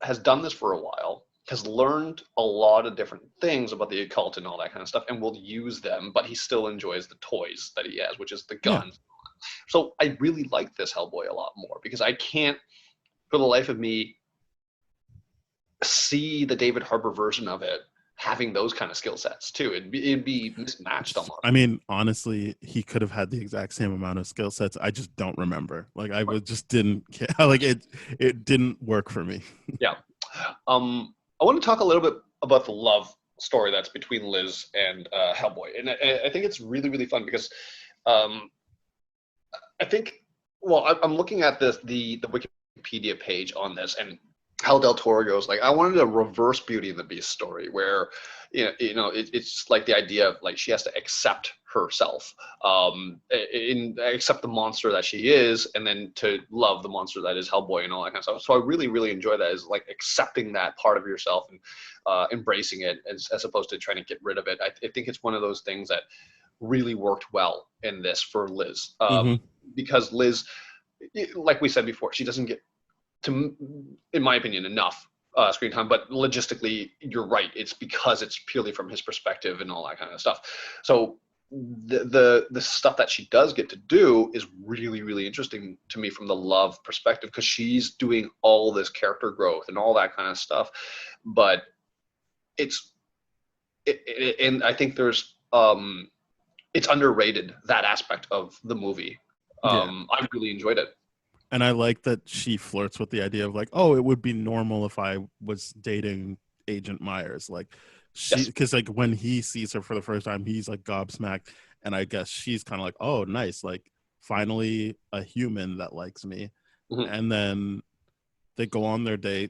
has done this for a while, has learned a lot of different things about the occult and all that kind of stuff, and will use them, but he still enjoys the toys that he has, which is the guns. Yeah. So I really like this Hellboy a lot more, because I can't, for the life of me, see the David Harbour version of it having those kind of skill sets too. It'd be mismatched almost. I mean, honestly, he could have had the exact same amount of skill sets. I just don't remember. Like, I just didn't like it. It didn't work for me. Yeah. I want to talk a little bit about the love story that's between Liz and Hellboy, and I think it's really, really fun because I think, well, I'm looking at the Wikipedia page on this, and how Del Toro goes, like, I wanted a reverse Beauty and the Beast story where, it's like the idea of, like, she has to accept herself, accept the monster that she is, and then to love the monster that is Hellboy and all that kind of stuff. So I really, really enjoy that, is like accepting that part of yourself and embracing it as opposed to trying to get rid of it. I think it's one of those things that really worked well in this for Liz, because Liz, like we said before, she doesn't get, in my opinion, enough screen time, but logistically, you're right. It's because it's purely from his perspective and all that kind of stuff. So the stuff that she does get to do is really, really interesting to me from the love perspective, because she's doing all this character growth and all that kind of stuff. But and I think there's it's underrated, that aspect of the movie. I really enjoyed it. And I like that she flirts with the idea of, like, oh, it would be normal if I was dating Agent Myers. Like, she, because like when he sees her for the first time, he's like gobsmacked, and I guess she's kind of like, oh, nice, like finally a human that likes me. And then they go on their date.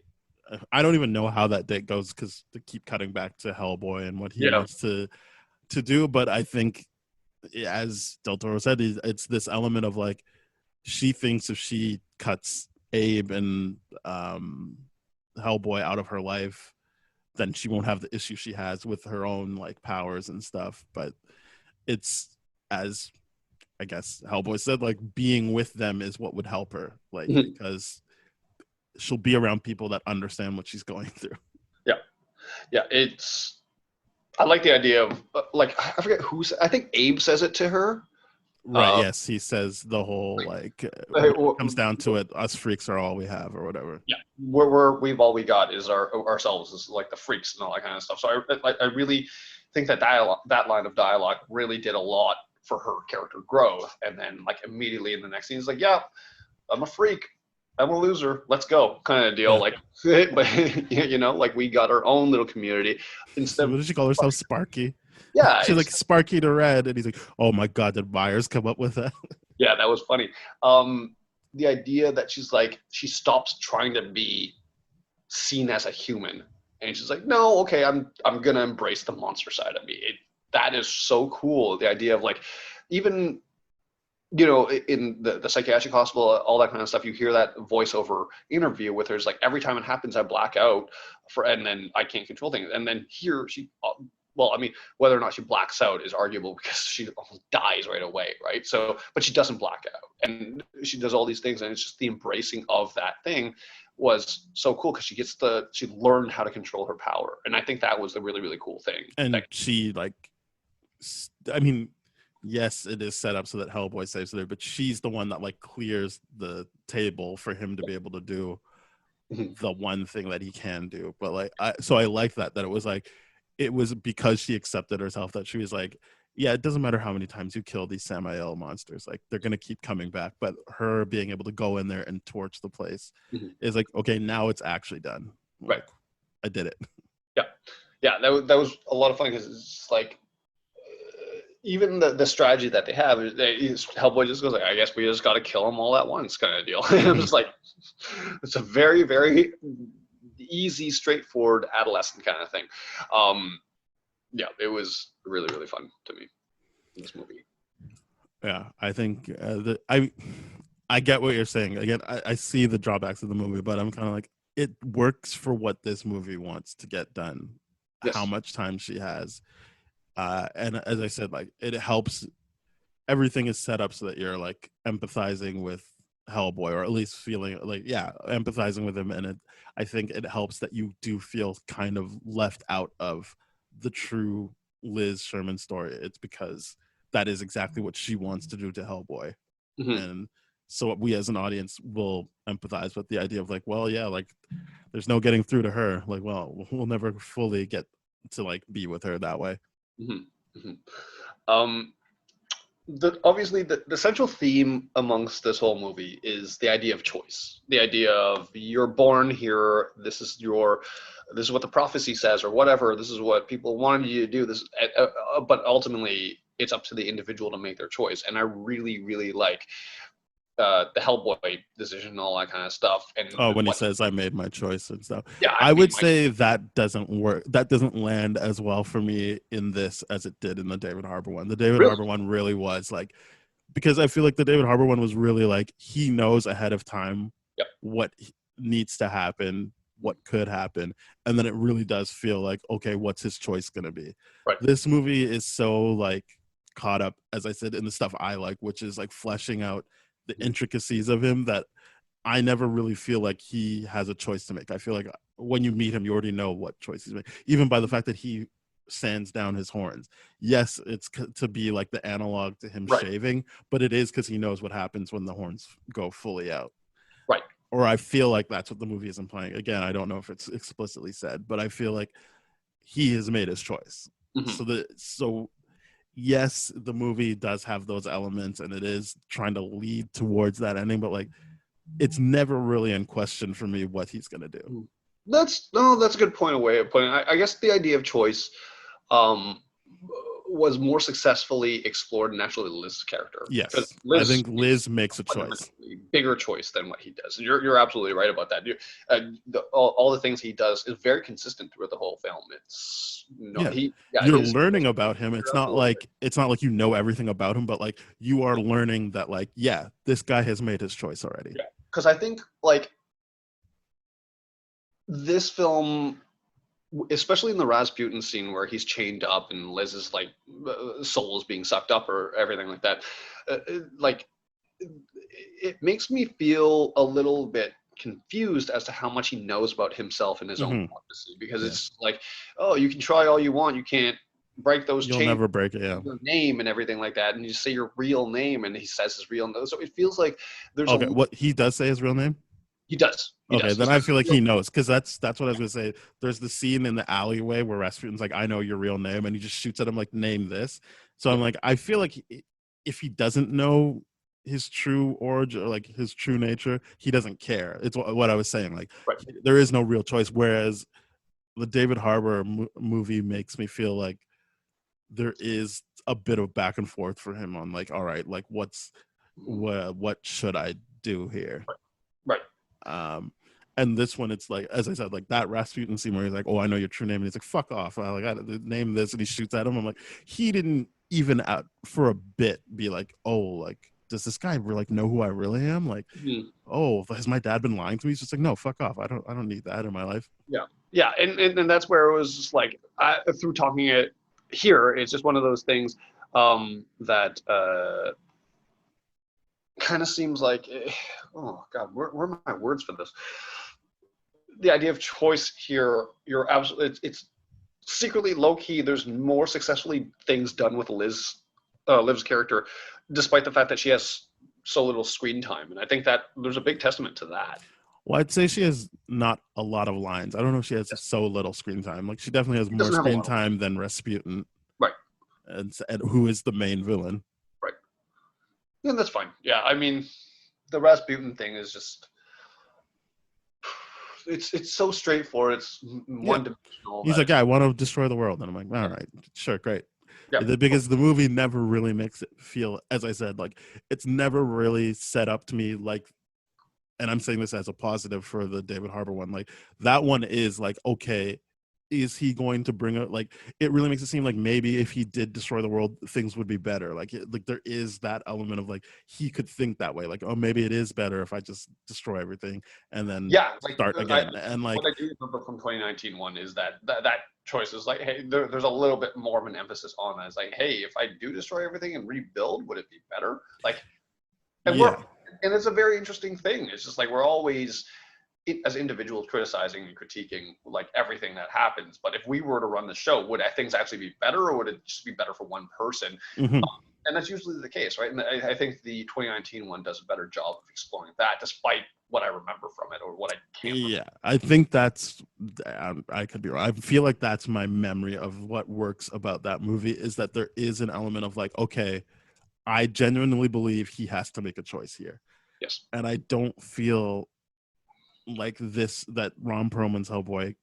I don't even know how that date goes, because they keep cutting back to Hellboy and what he wants to do. But I think, as Del Toro said, it's this element of, like, she thinks if she cuts Abe and Hellboy out of her life, then she won't have the issue she has with her own, like, powers and stuff. But it's, as I guess Hellboy said, like, being with them is what would help her, like, because she'll be around people that understand what she's going through. Yeah, I like the idea of, like, I forget I think Abe says it to her. Right, yes, he says the whole, like, when it comes down to it, us freaks are all we have, or whatever. Yeah, we've all we got is ourselves, is like the freaks and all that kind of stuff. So I really think that line of dialogue really did a lot for her character growth. And then, like, immediately in the next scene, it's like, yeah, I'm a freak, I'm a loser, let's go, kind of deal. Like, but like, we got our own little community. Instead, what did she call herself? Sparky. Yeah, she's like Sparky to Red, and he's like, oh my god, did Myers come up with that? Yeah, that was funny. The idea that she's like, she stops trying to be seen as a human, and she's like, no, okay, I'm gonna embrace the monster side of me. That is so cool. The idea of, like, even, in the psychiatric hospital, all that kind of stuff, you hear that voiceover interview with her. It's like, every time it happens, I black out and then I can't control things. And then here she, well, I mean, whether or not she blacks out is arguable, because she almost dies right away, right? So, but she doesn't black out, and she does all these things, and it's just the embracing of that thing was so cool, because she learned how to control her power, and I think that was a really, really cool thing. And she, like, I mean, yes, it is set up so that Hellboy saves her, but she's the one that, like, clears the table for him to be able to do the one thing that he can do. But, like, I like that it was like, it was because she accepted herself that she was like, yeah, it doesn't matter how many times you kill these Samael monsters, like, they're going to keep coming back. But her being able to go in there and torch the place is like, okay, now it's actually done. Right. Like, I did it. Yeah. That was a lot of fun, because it's like, even the strategy that they have, Hellboy just goes like, I guess we just got to kill them all at once, kind of deal. And I'm just like, it's a very, very easy, straightforward adolescent kind of thing. Yeah, it was really, really fun to me, this movie. Yeah, I think I get what you're saying. Again, I see the drawbacks of the movie, but I'm kind of like, it works for what this movie wants to get done. Yes. How much time she has, and as I said, like, it helps. Everything is set up so that you're like empathizing with Hellboy, or at least feeling like, yeah, empathizing with him, and I think it helps that you do feel kind of left out of the true Liz Sherman story. It's because that is exactly what she wants to do to Hellboy. Mm-hmm. And so we as an audience will empathize with the idea of like, well, yeah, like there's no getting through to her. Like, well, we'll never fully get to like be with her that way. Mm-hmm. Mm-hmm. Obviously the central theme amongst this whole movie is the idea of choice, the idea of you're born here, this is what the prophecy says, or whatever, this is what people wanted you to do, this but ultimately it's up to the individual to make their choice. And I really, really like the Hellboy decision and all that kind of stuff. And when he says I made my choice and stuff. Yeah, I would say that doesn't work. That doesn't land as well for me in this as it did in the David Harbour one. The David Harbour one really was like, because I feel like the David Harbour one was really like, he knows ahead of time what needs to happen, what could happen, and then it really does feel like, okay, what's his choice going to be? Right. This movie is so like caught up, as I said, in the stuff I like, which is like fleshing out the intricacies of him, that I never really feel like he has a choice to make. I feel like when you meet him, you already know what choice he's making, even by the fact that he sands down his horns. Yes, it's to be like the analog to him shaving, but it is because he knows what happens when the horns go fully out. Right. Or I feel like that's what the movie is implying. Again, I don't know if it's explicitly said, but I feel like he has made his choice. Mm-hmm. So yes, the movie does have those elements, and it is trying to lead towards that ending, but like, it's never really in question for me what he's going to do. That's a good point of way of putting it. I guess the idea of choice was more successful explored in actually Liz's character. Yes, I think Liz makes a choice, bigger choice than what he does. And you're absolutely right about that. All the things he does is very consistent throughout the whole film. It's you're learning about him. It's not like you know everything about him, but like you are learning that like, yeah, this guy has made his choice already. Yeah, because I think like this film, especially in the Rasputin scene where he's chained up and Liz's like soul is being sucked up or everything like that, like it makes me feel a little bit confused as to how much he knows about himself and his own prophecy, because it's like, oh, you can try all you want, you can't break those chains. You'll never break it. Yeah. Your name and everything like that, and you say your real name, and he says his real name. So it feels like there's what he does say his real name. He does. Then I feel like he knows, because that's what I was gonna say. There's the scene in the alleyway where Rasputin's like, I know your real name, and he just shoots at him like, name this. So I'm like, I feel like if he doesn't know his true origin, or like his true nature, he doesn't care. It's what I was saying. Like, there is no real choice. Whereas the David Harbour movie makes me feel like there is a bit of back and forth for him on like, all right, like what should I do here? Right. And this one, it's like, as I said, like that Rasputin scene where he's like, oh, I know your true name, and he's like, fuck off, I name this, and he shoots at him. I'm like, he didn't even out for a bit be like, oh, like, does this guy like know who I really am? Like, oh, has my dad been lying to me? He's just like, no, fuck off, I don't need that in my life. Yeah, and that's where it was just like, through talking it here, it's just one of those things that kind of seems like, oh god, where are my words for this? The idea of choice here, you're absolutely, it's secretly low key. There's more successfully things done with Liv's character, despite the fact that she has so little screen time, and I think that there's a big testament to that. Well, I'd say she has not a lot of lines. I don't know if she has so little screen time. Like, she definitely has more screen time than Rasputin, right? And who is the main villain, right? And that's fine. Yeah, I mean, the Rasputin thing is just, it's so straightforward. It's one-dimensional. He's like, yeah, I want to destroy the world, and I'm like, all right, sure, great. Yeah. because the movie never really makes it feel, as I said, like it's never really set up to me like, and I'm saying this as a positive for the David Harbour one, like that one is like, okay, is he going to bring it? Like it really makes it seem like maybe if he did destroy the world, things would be better. Like like there is that element of like he could think that way, like, oh, maybe it is better if I just destroy everything and then Yeah, like start again. And like what I do remember from 2019 one is that choice is like, hey, there's a little bit more of an emphasis on that. It's like, hey, if I do destroy everything and rebuild, would it be better? Like, and yeah, and it's a very interesting thing. It's just like we're always as individuals criticizing and critiquing like everything that happens. But if we were to run the show, would things actually be better, or would it just be better for one person? mm-hmm. And that's usually the case, right? And I think the 2019 one does a better job of exploring that, despite what I remember from it or what I can't remember. Yeah, I think that's, I could be wrong. I feel like that's my memory of what works about that movie, is that there is an element of like, okay, I genuinely believe he has to make a choice here. Yes. And I don't feel like that Ron Perlman's Hellboy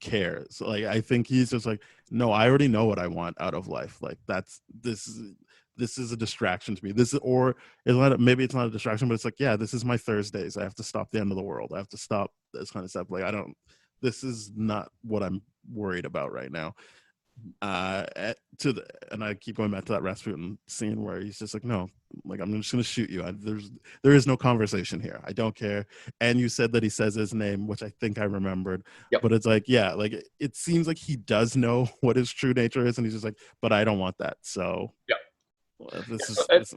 cares. Like I think he's just like, no, I already know what I want out of life. Like this is a distraction to me. Maybe it's not a distraction, but it's like, yeah, this is my Thursdays. I have to stop the end of the world. I have to stop this kind of stuff. Like this is not what I'm worried about right now. And I keep going back to that Rasputin scene where he's just like, no, like I'm just gonna shoot you. There is no conversation here. I don't care. And you said that he says his name, which I think I remembered. Yep. But it's like, yeah, like it seems like he does know what his true nature is, and he's just like, but I don't want that. So yeah.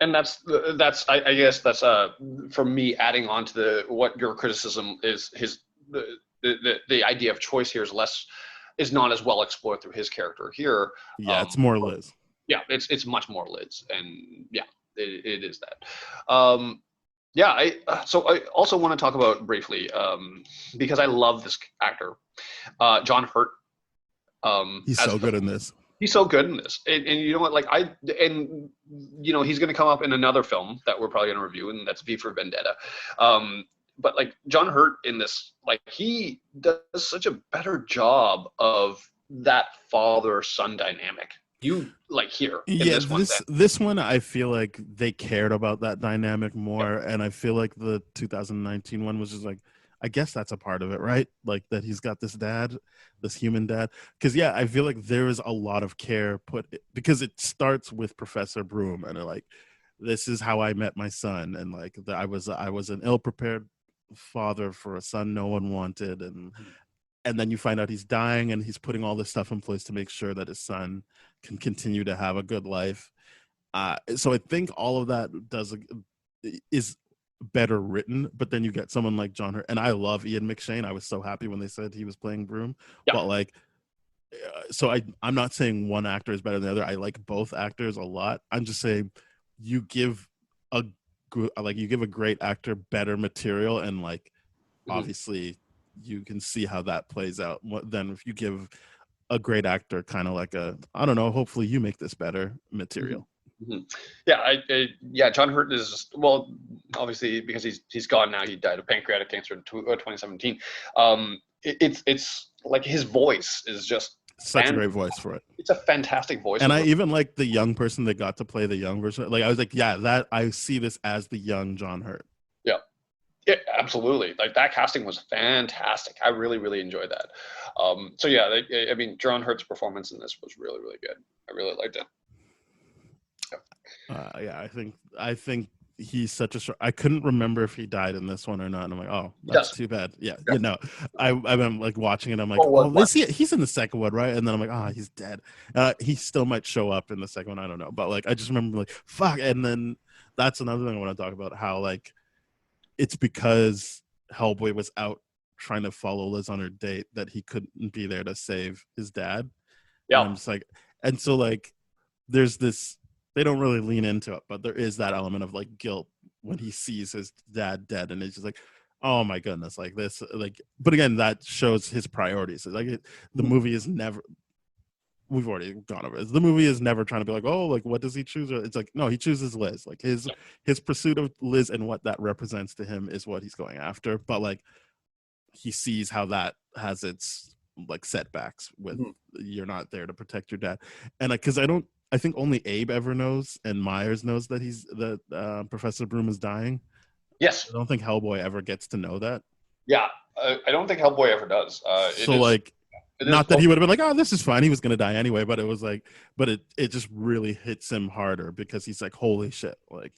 And that's I guess that's for me adding on to what your criticism is, the idea of choice here is not as well explored through his character here. Yeah, it's more Liz. Yeah, it's much more Liz, and yeah, it is that. Yeah, so I also want to talk about briefly, because I love this actor, John Hurt. He's so good in this. He's so good in this, and you know what? Like he's going to come up in another film that we're probably going to review, and that's V for Vendetta. But like John Hurt in this, like he does such a better job of that father-son dynamic. You like here in this one I feel like they cared about that dynamic more, and I feel like the 2019 one was just like, I guess that's a part of it, right? Like that he's got this human dad. Because yeah, I feel like there is a lot of care because it starts with Professor Broom, and like, this is how I met my son, and like I was an ill-prepared father for a son no one wanted, and then you find out he's dying, and he's putting all this stuff in place to make sure that his son can continue to have a good life. So I think all of that is better written, but then you get someone like John Hurt, and I love Ian McShane. I was so happy when they said he was playing Broom. But like, so I'm not saying one actor is better than the other. I like both actors a lot. I'm just saying you give a great actor better material, and like obviously you can see how that plays out. Then if you give a great actor kind of like I don't know, hopefully you make this better material. Mm-hmm. Yeah, John Hurt is, well, obviously because he's gone now. He died of pancreatic cancer in 2017. It's like his voice is just such a great voice for it. It's a fantastic voice. And I even like the young person that got to play the young version. Like I was like, yeah, that I see this as the young John Hurt. Yeah, absolutely. Like that casting was fantastic. I really, really enjoyed that. So yeah, I mean, John Hurt's performance in this was really, really good. I really liked it. Yeah, I think he's such a. I couldn't remember if he died in this one or not. And I'm like, oh, that's too bad. Yeah, you know, I've been like watching it. I'm like, he's in the second one, right? And then I'm like, he's dead. He still might show up in the second one. I don't know, but like, I just remember like, fuck. And then that's another thing I want to talk about. How like, it's because Hellboy was out trying to follow Liz on her date that he couldn't be there to save his dad. Yeah, and I'm just like, and so like, there's this. They don't really lean into it, but there is that element of like guilt when he sees his dad dead, and it's just like, oh my goodness, like this, like. But again, that shows his priorities. Like the movie is never. We've already gone over it. The movie is never trying to be like, oh, like what does he choose? It's like, no, he chooses Liz. Like his pursuit of Liz and what that represents to him is what he's going after. But like, he sees how that has its like setbacks with you're not there to protect your dad, and like, because I think only Abe ever knows, and Myers knows that Professor Broom is dying. Yes. I don't think Hellboy ever gets to know that. Yeah. I don't think Hellboy ever does. So like, not that he would have been like, oh, this is fine. He was gonna die anyway, but it was like, but it just really hits him harder because he's like, holy shit, like.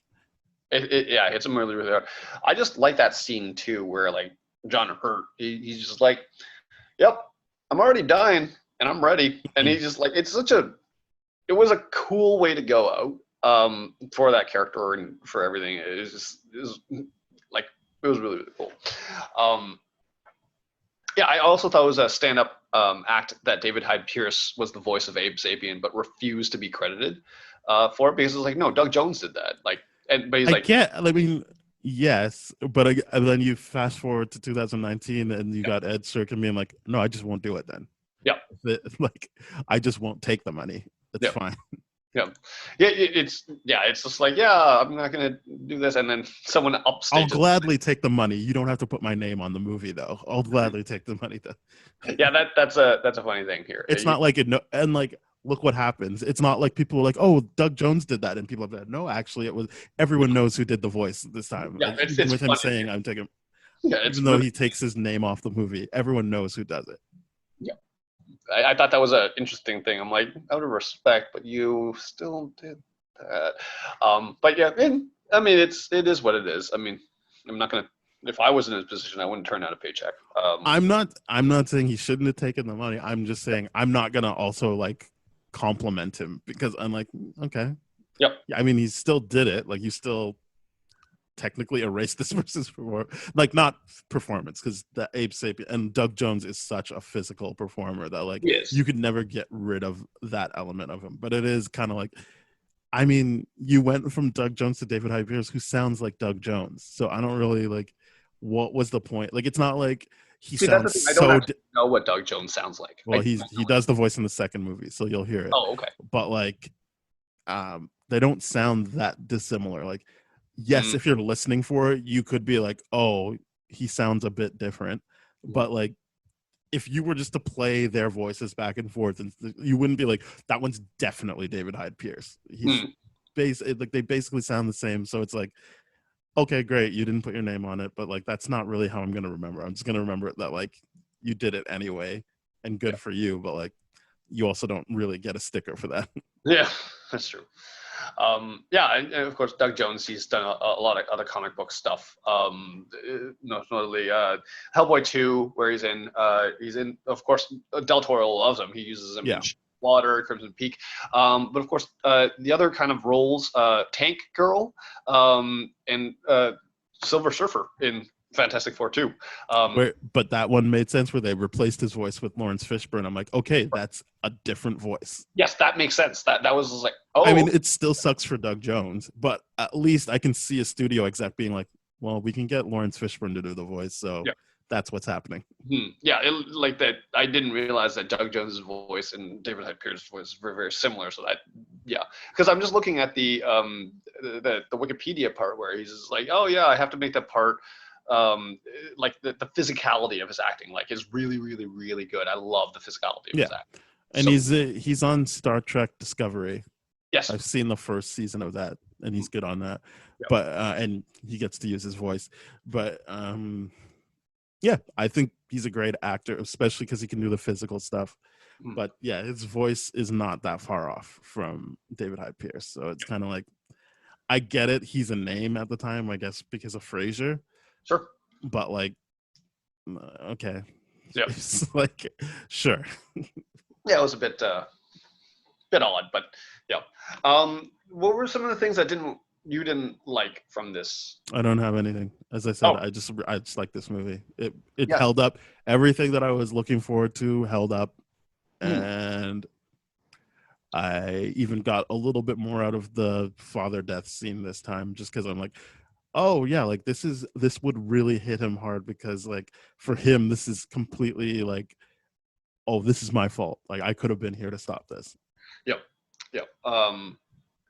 It hits him really, really hard. I just like that scene too, where like John Hurt, he's just like, "Yep, I'm already dying, and I'm ready." And he's just like, it was a cool way to go out for that character and for everything. It was like, it was really, really cool. Yeah, I also thought it was a stand-up act that David Hyde Pierce was the voice of Abe Sapien, but refused to be credited for it because it was like, no, Doug Jones did that. Like. But he's like, I mean, yes, but then you fast forward to 2019 and you got Ed Serkin being like, no, I just won't do it then. Yeah. Like, I just won't take the money. It's fine. Yeah. It's just like, yeah, I'm not going to do this. And then someone upstages. I'll gladly take the money. You don't have to put my name on the movie though. I'll gladly take the money though. Yeah. That's a funny thing here. It's not like and like, look what happens. It's not like people are like, oh, Doug Jones did that. And people have that. No, actually, it was everyone knows who did the voice this time. Yeah, it's with him saying, I'm taking, even though he takes his name off the movie, everyone knows who does it. Yeah. I thought that was an interesting thing. I'm like, out of respect, but you still did that. But yeah, I mean, it is what it is. I mean, I'm not going to, if I was in his position, I wouldn't turn out a paycheck. I'm not saying he shouldn't have taken the money. I'm just saying I'm not going to also like compliment him because I'm like, okay. Yep. I mean, he still did it. Like, you still technically erased this person's like, not performance, because the Abe Sapien and Doug Jones is such a physical performer that like you could never get rid of that element of him. But it is kind of like, I mean, you went from Doug Jones to David Hyde Pierce, who sounds like Doug Jones. So I don't really like, what was the point? Like, it's not like he sounds I don't know what Doug Jones sounds like. Well, he does the voice in the second movie, so you'll hear it. Oh, okay. But like, they don't sound that dissimilar. Like, yes, if you're listening for it, you could be like, oh, he sounds a bit different. But like, if you were just to play their voices back and forth, and you wouldn't be like, that one's definitely David Hyde Pierce. He's like, they basically sound the same. So it's like, okay, great, you didn't put your name on it, but like, that's not really how I'm gonna remember. I'm just gonna remember it that like you did it anyway, and good for you. But like, you also don't really get a sticker for that. Yeah, that's true. Yeah, and of course, Doug Jones, he's done a lot of other comic book stuff. Notably, Hellboy 2, where he's in, of course, Del Toro loves him. He uses him in Water, Crimson Peak. But of course, the other kind of roles, Tank Girl, and Silver Surfer in Fantastic Four 2. But that one made sense where they replaced his voice with Lawrence Fishburne. I'm like, okay, that's a different voice. Yes, that makes sense. That was like, oh. I mean, it still sucks for Doug Jones, but at least I can see a studio exec being like, well, we can get Lawrence Fishburne to do the voice, so that's what's happening. Yeah, like that. I didn't realize that Doug Jones's voice and David Hyde Pierce's voice were very similar. So that, because I'm just looking at the Wikipedia part where he's just like, oh yeah, I have to make that part. Like the physicality of his acting, like, is really, really, really good. I love the physicality of his acting. And he's on Star Trek Discovery. Yes, I've seen the first season of that, and he's good on that. But and he gets to use his voice. But yeah, I think he's a great actor, especially because he can do the physical stuff. But yeah, his voice is not that far off from David Hyde Pierce. So it's kind of like, I get it. He's a name at the time, I guess, because of Frasier. Sure. But like, okay. Yeah. It's like, sure. Yeah, it was a bit odd, but yeah. What were some of the things that you didn't like from this? I don't have anything. As I said, I just like this movie. It held up. Everything that I was looking forward to held up. And I even got a little bit more out of the father death scene this time, just because I'm like, oh yeah, like this would really hit him hard, because like for him, this is completely like, oh, this is my fault. Like, I could have been here to stop this. Yep.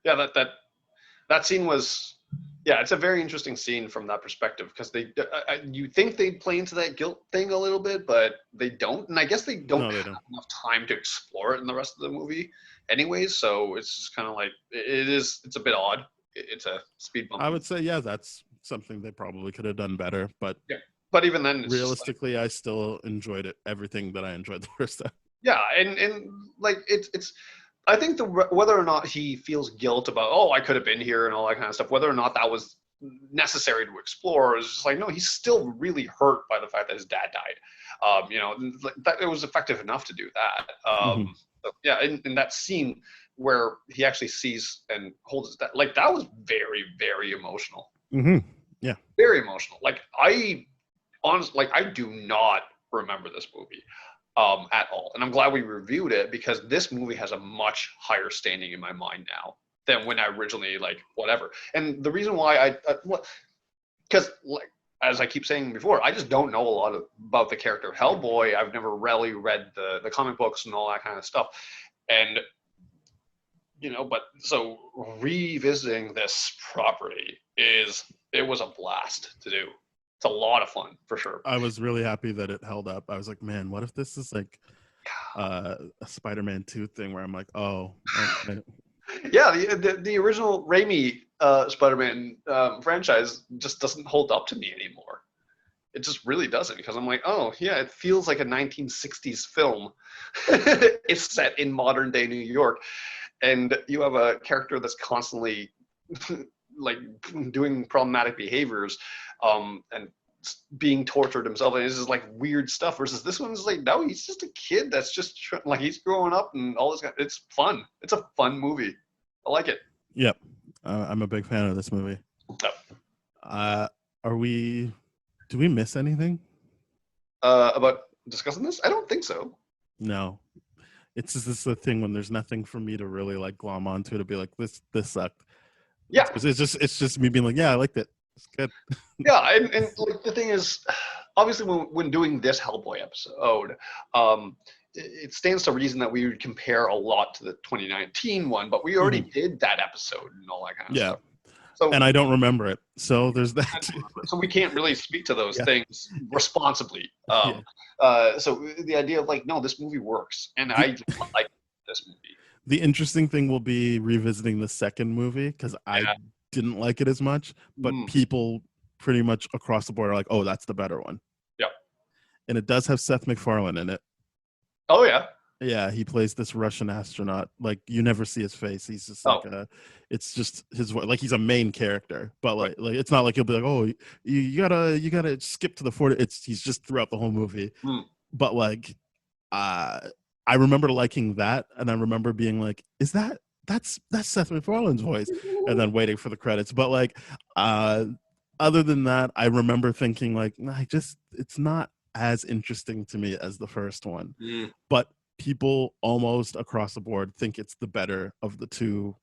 Yeah, that scene was Yeah, it's a very interesting scene from that perspective because you think they'd play into that guilt thing a little bit, but they don't, and I guess they don't No, they have don't. enough time to explore it in the rest of the movie, anyways. So it's just kind of like it's a bit odd. It's a speed bump. I would say, yeah, that's something they probably could have done better. But Yeah, but even then, it's just like, realistically, I still enjoyed it. Everything that I enjoyed the first time. yeah, and like it's. I think whether or not he feels guilt about, oh, I could have been here and all that kind of stuff, whether or not that was necessary to explore, is just like, no, he's still really hurt by the fact that his dad died. Like that, it was effective enough to do that. Mhm. So, yeah, in that scene where he actually sees and holds his dad, like that was very, very emotional. Yeah. Very emotional. Like I honestly, like I do not remember this movie at all. And I'm glad we reviewed it because this movie has a much higher standing in my mind now than when I originally like whatever. And the reason why because like as I keep saying before, I just don't know a lot about the character of Hellboy. I've never really read the comic books and all that kind of stuff. And but so revisiting this property it was a blast to do. It's a lot of fun for sure. I was really happy that it held up. I was like, man, what if this is like a Spider-Man 2 thing where I'm like, oh, okay. Yeah, the original Raimi Spider-Man franchise just doesn't hold up to me anymore. It just really doesn't because I'm like, oh yeah, it feels like a 1960s film. It's set in modern day New York, and you have a character that's constantly like doing problematic behaviors, and being tortured himself, and it's just like weird stuff. Versus this one's like, no, he's just a kid that's just like he's growing up and all this. It's fun. It's a fun movie. I like it. Yep. I'm a big fan of this movie. Yep. Do we miss anything? About discussing this? I don't think so. No. It's just this the thing when there's nothing for me to really like glom onto to be like this sucked. Yeah. It's just me being like, yeah, I liked it. It's good. Yeah, and like the thing is, obviously when doing this Hellboy episode, it stands to reason that we would compare a lot to the 2019 one, but we already did that episode and all that kind of stuff. So, and I don't remember it, so there's that too. So we can't really speak to those things responsibly. So the idea of like, no, this movie works, and I like this movie. The interesting thing will be revisiting the second movie because I didn't like it as much, but people pretty much across the board are like, oh, that's the better one. Yep. And it does have Seth MacFarlane in it. Oh yeah. Yeah, he plays this Russian astronaut. Like you never see his face. He's just like it's just his voice. Like he's a main character, but like it's not like he'll be like, oh, you gotta skip to the 40. He's just throughout the whole movie. But like, I remember liking that, and I remember being like, that's Seth MacFarlane's voice, and then waiting for the credits. But like, other than that, I remember thinking like, it's not as interesting to me as the first one, but people almost across the board think it's the better of the two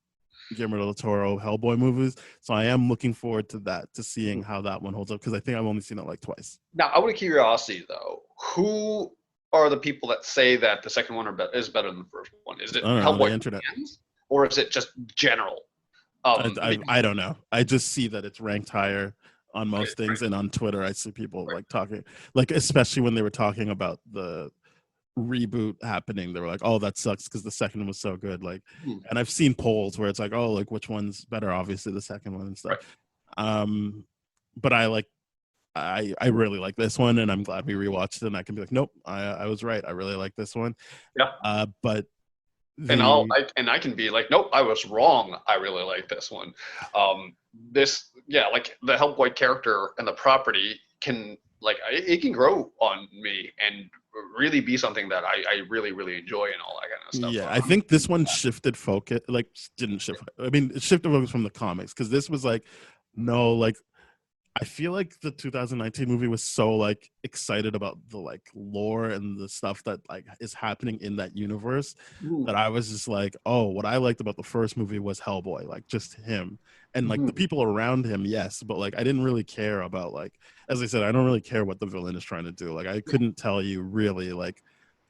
Guillermo del Toro Hellboy movies. So I am looking forward to that, to seeing how that one holds up, because I think I've only seen it like twice. Now, out of curiosity, though, who are the people that say that the second one is better than the first one? Is it Hellboy the internet fans, or is it just general? I don't know. I just see that it's ranked higher on most things, and on Twitter I see people like talking, like especially when they were talking about the reboot happening, they were like, oh, that sucks because the second one was so good. Like, and I've seen polls where it's like, oh, like which one's better? Obviously the second one and stuff. But I really like this one, and I'm glad we rewatched it, and I can be like, nope, I was right, I really like this one. But I can be like, nope, I was wrong, I really like this one. Like the Hellboy character and the property can, like, it can grow on me and really be something that I really, really enjoy and all that kind of stuff. Yeah, I think this one shifted focus, like didn't shift. I mean, it shifted focus from the comics, because this was like, no, like I feel like the 2019 movie was so like excited about the like lore and the stuff that like is happening in that universe that I was just like, oh, what I liked about the first movie was Hellboy, like just him and like the people around him, yes, but like I didn't really care about, like, as I said, I don't really care what the villain is trying to do. Like I couldn't tell you really like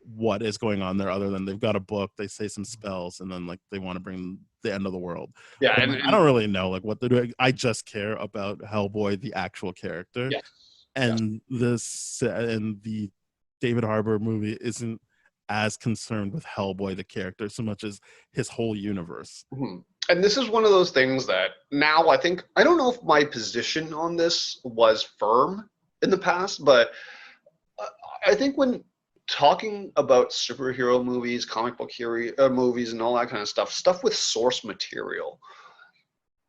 what is going on there other than they've got a book, they say some spells, and then like they want to bring the end of the world. Yeah, But, and, like, I and don't really know like what they're doing. I just care about Hellboy, the actual character, yes, yes. and the David Harbour movie isn't as concerned with Hellboy the character so much as his whole universe. Mhm. And this is one of those things that now I don't know if my position on this was firm in the past, but uh, I think when talking about superhero movies, comic book movies, and all that kind of stuff with source material,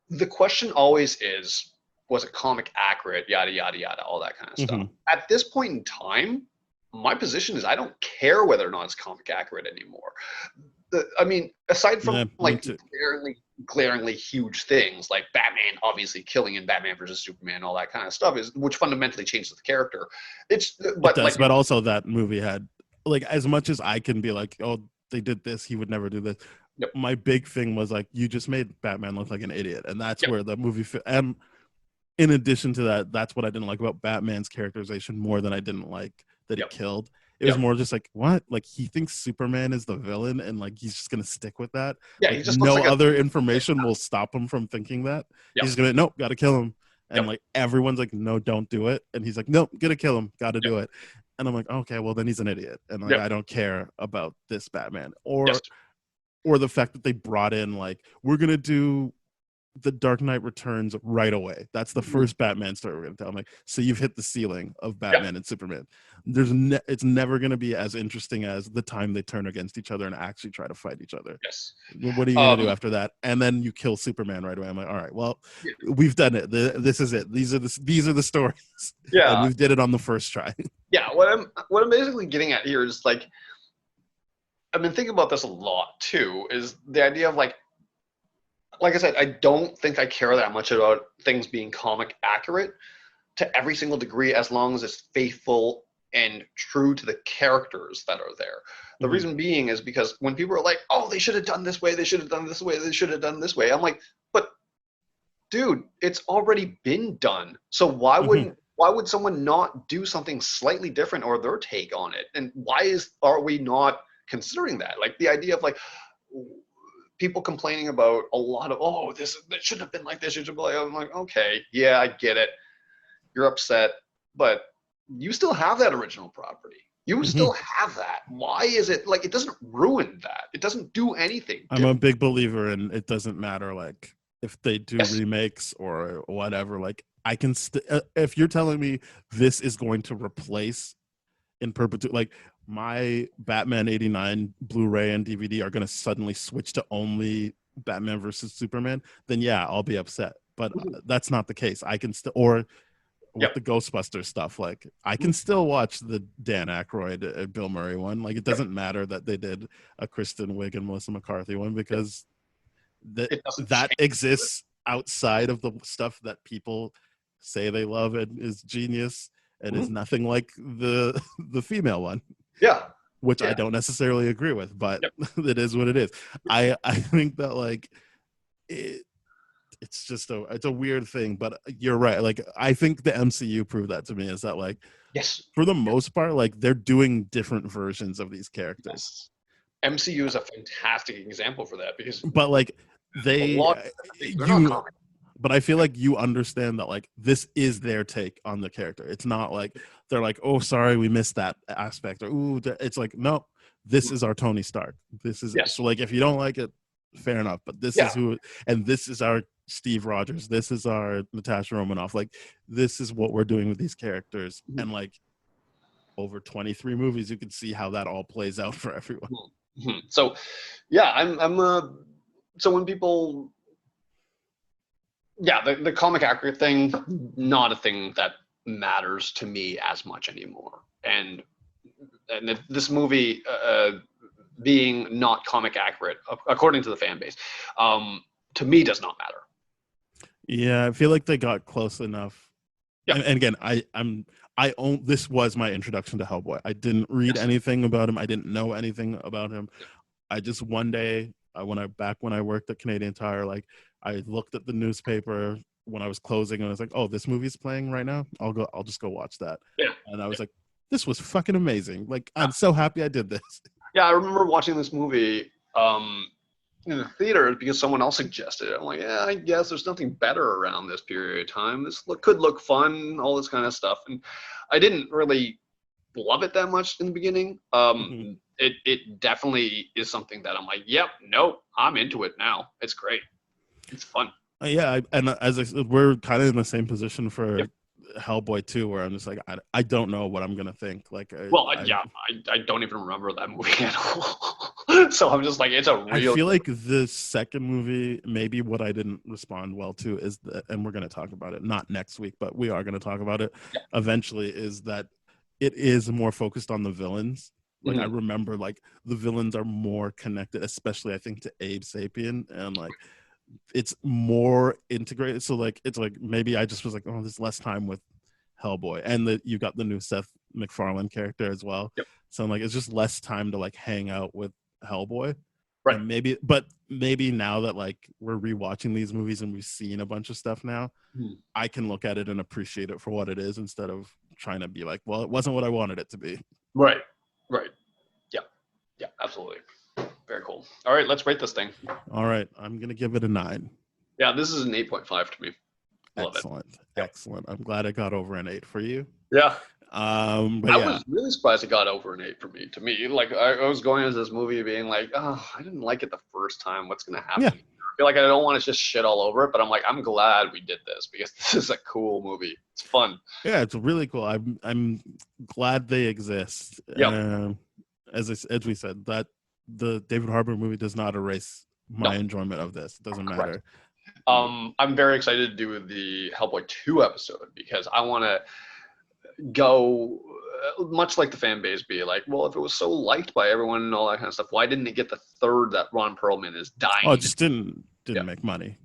the question always is, was it comic accurate, yada, yada, yada, all that kind of stuff. Mhm. At this point in time, my position is I don't care whether or not it's comic accurate anymore. I mean, aside from Yeah, me like too. glaringly huge things like Batman obviously killing in Batman versus Superman, all that kind of stuff is which fundamentally changes the character. It's It but does, like but also that movie had like as much as I can be like, oh, they did this, he would never do this. yep, My big thing was like, you just made Batman look like an idiot, and that's yep, where the movie. And in addition to that, that's what I didn't like about Batman's characterization more than I didn't like that he yep, killed. It was yep. more just like, what? Like he thinks Superman is the villain, and like he's just gonna stick with that. Yeah, Like he just looks no like a other information will stop him from thinking that. yep, He's gonna nope, gotta kill him. And yep, like everyone's like, no, don't do it. And he's like, nope, gonna kill him, gotta yep, do it. And I'm like, okay, well then he's an idiot, and like yep, I don't care about this Batman yes. or the fact that they brought in like we're gonna do the Dark Knight Returns right away. That's the Mhm. first Batman story we're gonna tell. I'm like, so you've hit the ceiling of Yep, Batman and Superman. It's never gonna be as interesting as the time they turn against each other and actually try to fight each other. yes. What are you gonna do after that? And then you kill Superman right away. I'm like, all right, well, Yeah, we've done it. This is it. These are the stories, and yeah. we did it on the first try. Yeah, what I'm basically getting at here is like I've been thinking about this a lot too, is the idea of like I said, I don't think I care that much about things being comic accurate to every single degree as long as it's faithful and true to the characters that are there. The Mhm. reason being is because when people are like, "Oh, they should have done this way, they should have done this way, they should have done this way," I'm like, "But dude, it's already been done. So Mhm. why would someone not do something slightly different or their take on it? And are we not considering that? Like the idea of like people complaining about a lot of this that shouldn't have been like this. It should be like, I'm like, okay, yeah, I get it. You're upset, but you still have that original property. You Mhm. still have that. Why is it like it doesn't ruin that? It doesn't do anything I'm a different. big believer in it doesn't matter like if they do Yes. remakes or whatever. Like I can if you're telling me this is going to replace in perpetuity, like my Batman '89 Blu-ray and DVD are going to suddenly switch to only Batman versus Superman, then yeah, I'll be upset. But Mhm. that's not the case. I can still or with Yep. the Ghostbusters stuff, like I Mhm. can still watch the Dan Aykroyd Bill Murray one. Like it Yep. doesn't matter that they did a Kristen Wiig and Melissa McCarthy one Yep. because It doesn't that change. exists outside of the stuff that people say they love and is genius and is Mhm. nothing like the the female one, Yeah. which I Yeah. don't necessarily agree with, but Yep. it is what it is. I think that like it, it's just it's a weird thing, but you're right. Like I think the MCU proved that to me is that like Yes. for the most part, like they're doing different versions of these characters, Yes. MCU is a fantastic example for that because but like a they lot of things they're not you comic. but I feel like you understand that like this is their take on the character. It's not like they're like, oh, sorry, we missed that aspect, or ooh, it's like, no, this is our Tony Stark. This is Yes. so like if you don't like it, fair enough. But this Yeah. is who, and this is our Steve Rogers. This is our Natasha Romanoff. Like this is what we're doing with these characters, Mhm. and like over 23 movies, you can see how that all plays out for everyone. Mhm. So, yeah, so when people, yeah, the comic accurate thing, not a thing that matters to me as much anymore. And this movie being not comic accurate, according to the fan base, to me does not matter. Yeah, I feel like they got close enough. Yeah. And again, I own this was my introduction to Hellboy. I didn't read Yes. anything about him. I didn't know anything about him. Yeah. I just one day when I worked at Canadian Tire, like I looked at the newspaper when I was closing and I was like, oh, this movie's playing right now. I'll just go watch that. Yeah. And I was like, this was fucking amazing. Like Yeah. I'm so happy I did this. Yeah, I remember watching this movie in the theater because someone else suggested it. I'm like, yeah, I guess there's nothing better around this period of time. Could look fun, all this kind of stuff. And I didn't really love it that much in the beginning. Mhm. It definitely is something that I'm like, yep, nope, I'm into it now. It's great. It's fun. Yeah, and as I said, we're kind of in the same position for Yep. Hellboy too, where I'm just like, I don't know what I'm gonna think. Like, Well, I don't even remember that movie at all. So I'm just like, it's a I real. feel like the second movie, maybe what I didn't respond well to is that, and we're going to talk about it, not next week, but we are going to talk about it Yeah. eventually, is that it is more focused on the villains. Like, I Mhm. remember, like, the villains are more connected, especially, I think, to Abe Sapien, and, like, it's more integrated. So, like, it's like, maybe I just was like, oh, there's less time with Hellboy. And you got the new Seth MacFarlane character as well. Yep. So, like, it's just less time to, like, hang out with Hellboy. Right. And maybe now that like we're rewatching these movies and we've seen a bunch of stuff now, Mhm. I can look at it and appreciate it for what it is instead of trying to be like, well, it wasn't what I wanted it to be. Right. Right. Yeah. Yeah. Absolutely. Very cool. All right, let's rate this thing. All right, I'm gonna give it a 9. Yeah, this is an 8.5 to me. Love it. Excellent. Yep. Excellent. I'm glad it got over an 8 for you. Yeah. But I yeah, was really surprised it got over an 8 for me. To me, like I was going into this movie being like, oh, I didn't like it the first time. What's gonna happen? Yeah. I feel like I don't want to just shit all over it, but I'm like, I'm glad we did this because this is a cool movie. It's fun. yeah, it's really cool. I'm glad they exist. Yep. As we said, that the David Harbour movie does not erase my No. enjoyment of this. It doesn't Correct. matter. I'm very excited to do the Hellboy 2 episode because I want to go much like the fan base be like, well, if it was so liked by everyone and all that kind of stuff, why didn't it get the third that Ron Perlman is dying? Oh, it just didn't Yeah. make money.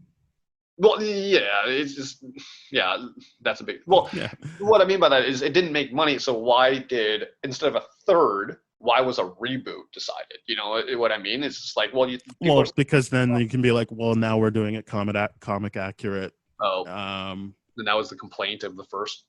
Well, yeah, it's just, yeah, that's a big. Well, Yeah. what I mean by that is it didn't make money, so why did instead of a third, why was a reboot decided? You know what I mean? It's just like, well, people are, because then you can be like, well, now we're doing it comic accurate. oh, Um, and that was the complaint of the first